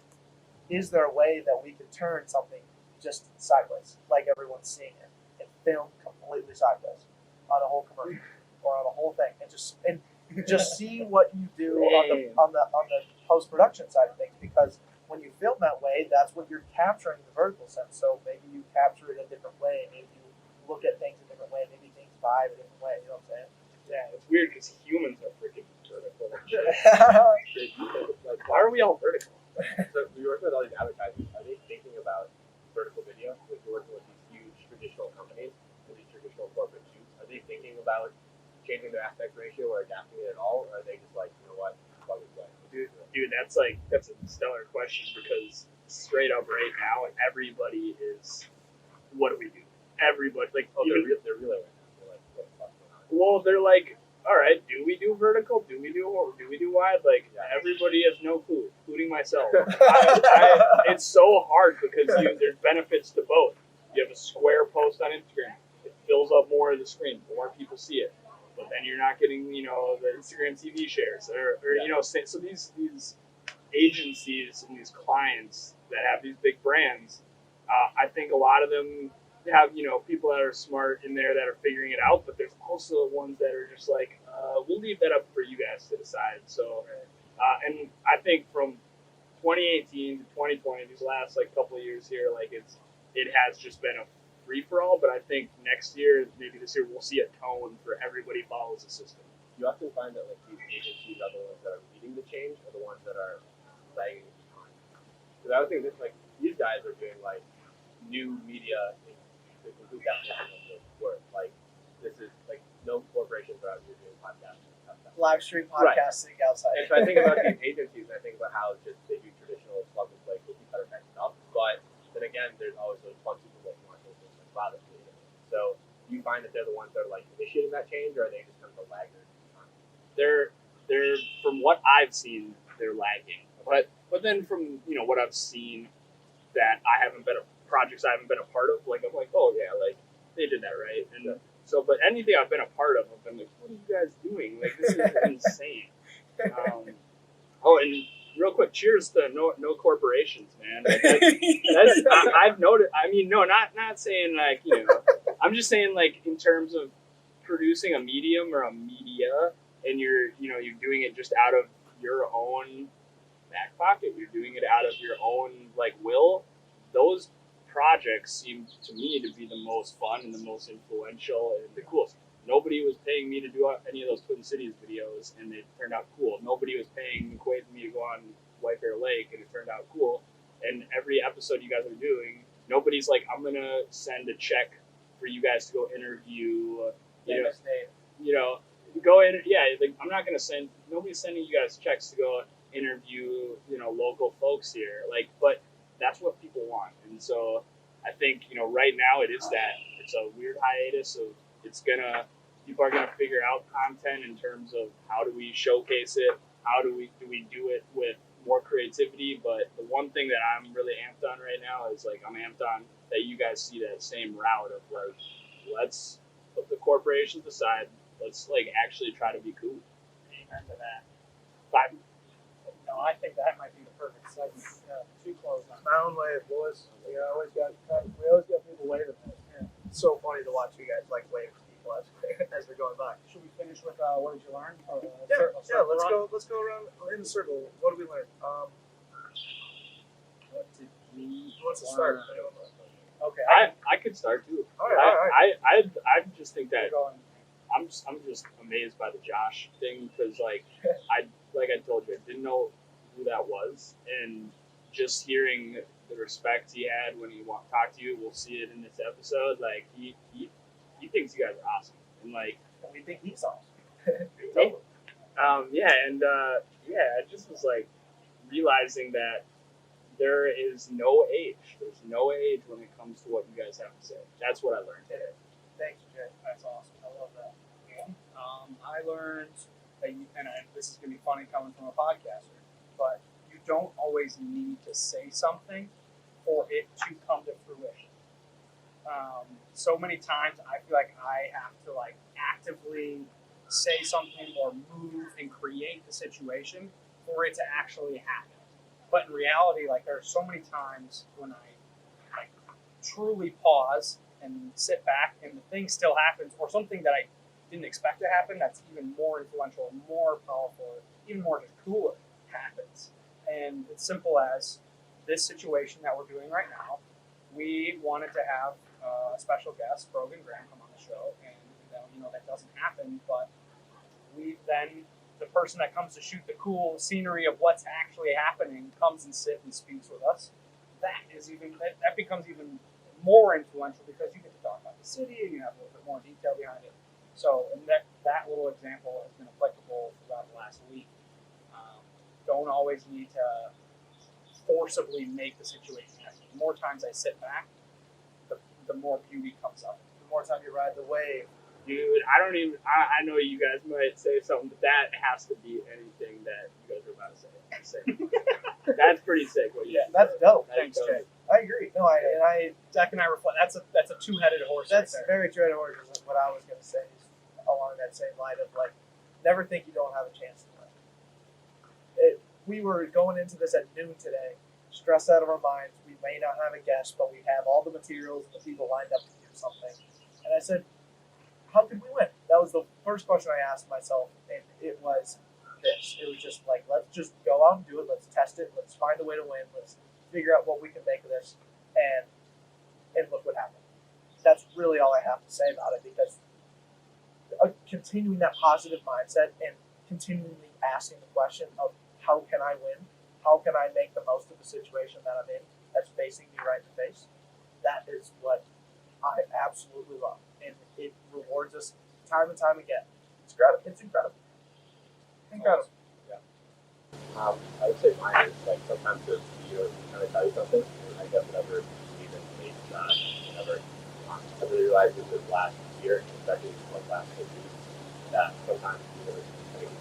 is there a way that we could turn something just sideways, like everyone's seeing it, and film completely sideways on a whole commercial or on a whole thing, and just see what you do on the post production side of things? Because when you film that way, that's when you're capturing the vertical sense. So maybe you capture it a different way, maybe you look at things a different way, maybe things vibe a different way. You know what I'm saying? Yeah, it's weird because humans are freaking vertical. Like, why are we all vertical? So you're working with all these advertisers. Are they thinking about vertical video? Like you're working with these huge traditional companies and these traditional corporate shoots. Are they thinking about changing their aspect ratio or adapting it at all? Or are they just like, you know what, plug and play? Dude, that's a stellar question because straight up right now, everybody is. What do we do? Everybody They're really right now. They're like, what the fuck's going on? well, they're like, all right, do we do vertical? Do we do wide? Like everybody has no clue, including myself. It's so hard because there's benefits to both. You have a square post on Instagram; it fills up more of the screen, more people see it. But then you're not getting, the Instagram TV shares, so these agencies and these clients that have these big brands, I think a lot of them have, people that are smart in there that are figuring it out, but there's also ones that are just like, we'll leave that up for you guys to decide. So, and I think from 2018 to 2020, these last couple of years here, it has just been a free for all. But I think next year, maybe this year, we'll see a tone for everybody follows the system. You often find that these agencies are the ones that are leading the change or the ones that are lagging behind. Because I would think these guys are doing new media in the complete definition of the word. This is no corporations are out here doing podcasts. Live stream podcasting outside. And so I think about these agencies and I think about how just they do traditional plug and play cookie cutter type stuff. But then again, there's always those fun people that want to do things like wow, that's really good. So do you find that they're the ones that are initiating that change, or are they just kind of the laggards? They're from what I've seen, they're lagging. But then from what I've seen that projects I haven't been a part of, I'm like, oh yeah, they did that right. And so, but anything I've been a part of, I've been like, what are you guys doing? This is insane. And real quick, cheers to no corporations, man. I've noticed. I mean, no, not saying I'm just saying in terms of producing a medium or a media, and you're doing it just out of your own Backpocket, you're doing it out of your own like will. Those projects seem to me to be the most fun and the most influential and the coolest. Nobody was paying me to do any of those Twin Cities videos, and they turned out cool. Nobody was paying me to go on White Bear Lake, and it turned out cool. And every episode you guys are doing, nobody's like, I'm gonna send a check for you guys to go interview. Go in. Yeah, like, I'm not gonna send. Nobody's sending you guys checks to go interview, local folks here. Like, but that's what people want, and so I think right now it is that it's a weird hiatus of people are gonna figure out content in terms of how do we showcase it, how do we do it with more creativity. But the one thing that I'm really amped on right now is like I'm amped on that you guys see that same route of like, let's put the corporations aside, let's like actually try to be cool. Amen to that. But No, I think that might be the perfect segment to close on. Mountain wave, boys. We always got people waving. Yeah. It's so funny to watch you guys like wave to people as they're going by. Should we finish with what did you learn? Or, Let's go around in the circle. What did we learn? What did we Who wants to start? Okay, I could start too. All right. I just think that going. I'm just amazed by the Josh thing because like I told you I didn't know who that was, and just hearing the respect he had when he talked to you, we'll see it in this episode. Like he thinks you guys are awesome, and like We think he's awesome. I just was like realizing that there is no age. There's no age when it comes to what you guys have to say. That's what I learned today. Thanks, Jay. That's awesome. I love that. I learned that, this is going to be funny coming from a podcaster, but you don't always need to say something for it to come to fruition. So many times I feel like I have to like actively say something or move and create the situation for it to actually happen. But in reality, like there are so many times when I like truly pause and sit back and the thing still happens, or something that I didn't expect to happen that's even more influential, more powerful, even more just cooler happens. And it's simple as this situation that we're doing right now. We wanted to have a special guest, Brogan Graham, come on the show, and that doesn't happen. But the person that comes to shoot the cool scenery of what's actually happening comes and sits and speaks with us. That becomes even more influential because you get to talk about the city and you have a little bit more detail behind it. So that little example has been applicable throughout the last week. Don't always need to forcibly make the situation happen. The more times I sit back, the more beauty comes up. The more time you ride the wave. Dude, I know you guys might say something, but that has to be anything that you guys are about to say. That's pretty sick. What you just That's said. dope. That's Thanks, dope. Jay. I agree. No, Zach and I reflect. That's a two-headed horse. That's right there. very true. Is what I was going to say. Is along that same line of like, never think you don't have a chance to win. We were going into this at noon today, stressed out of our minds. We may not have a guest, but we have all the materials and the people lined up to do something. And I said, how could we win? That was the first question I asked myself, and it was this. It was just like, let's just go out and do it. Let's test it. Let's find a way to win. Let's figure out what we can make of this, and look what happened. That's really all I have to say about it, because continuing that positive mindset and continually asking the question of how can I win? How can I make the most of the situation that I'm in that's facing me right in the face? That is what I absolutely love, and it rewards us time and time again. It's incredible. It's incredible. Incredible. I would say mine is like sometimes the video is trying to tell you something, and I guess whatever Stephen made whenever I really realized this last year, especially like last 6 weeks, that sometimes it's kind of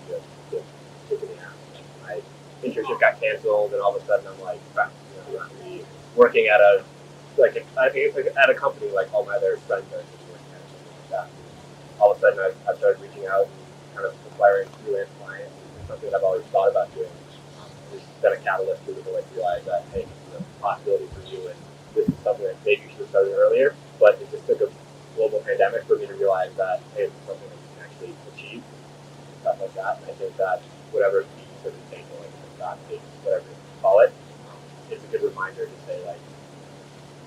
be a kick in the ass. My internship got canceled, and all of a sudden I'm like, I'm going to be working at a at a company like all my other friends are just working at, something like that. All of a sudden I've started reaching out and kind of acquiring freelance clients. It's something that I've always thought about doing. It's been a catalyst to really realize that, hey, it's a possibility for you, and this is something that maybe you should have started earlier, but it just took a global pandemic for me to realize that, hey, it's something that you can actually achieve, and stuff like that. And I think that whatever you sort of take, like God, whatever you call it, it's a good reminder to say, like,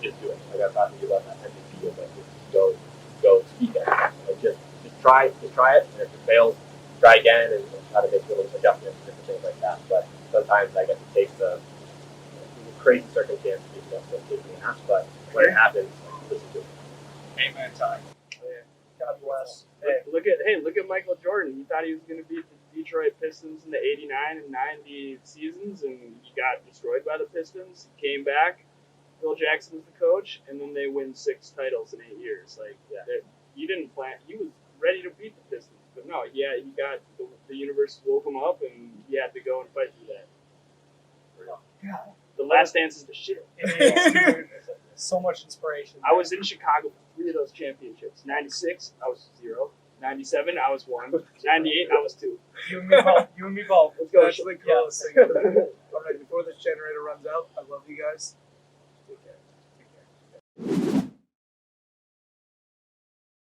just do it. Like I was talking to you about that MVP of, like, just go speak it. Like, just try it, and if it fails, try again, and try to make little adjustments and different things like that. But sometimes I guess it takes the crazy circumstance to be taking an ass, but when it happens, listen to it. Amen, Ty. God bless. Look at Michael Jordan. He thought he was going to beat the Detroit Pistons in the '89 and '90 seasons, and he got destroyed by the Pistons. He came back. Phil Jackson was the coach, and then they win 6 titles in 8 years. Like, he didn't plan. He was ready to beat the Pistons, but no, he got the universe woke him up, and he had to go and fight through that. God. The Last Dance is the shit. It is, dude. So much inspiration. I was in Chicago for 3 of those championships. '96, I was 0. '97, I was 1. '98, I was 2. You and me both. You and me both. Let's go. That's the coolest thing ever. All right, before this generator runs out, I love you guys.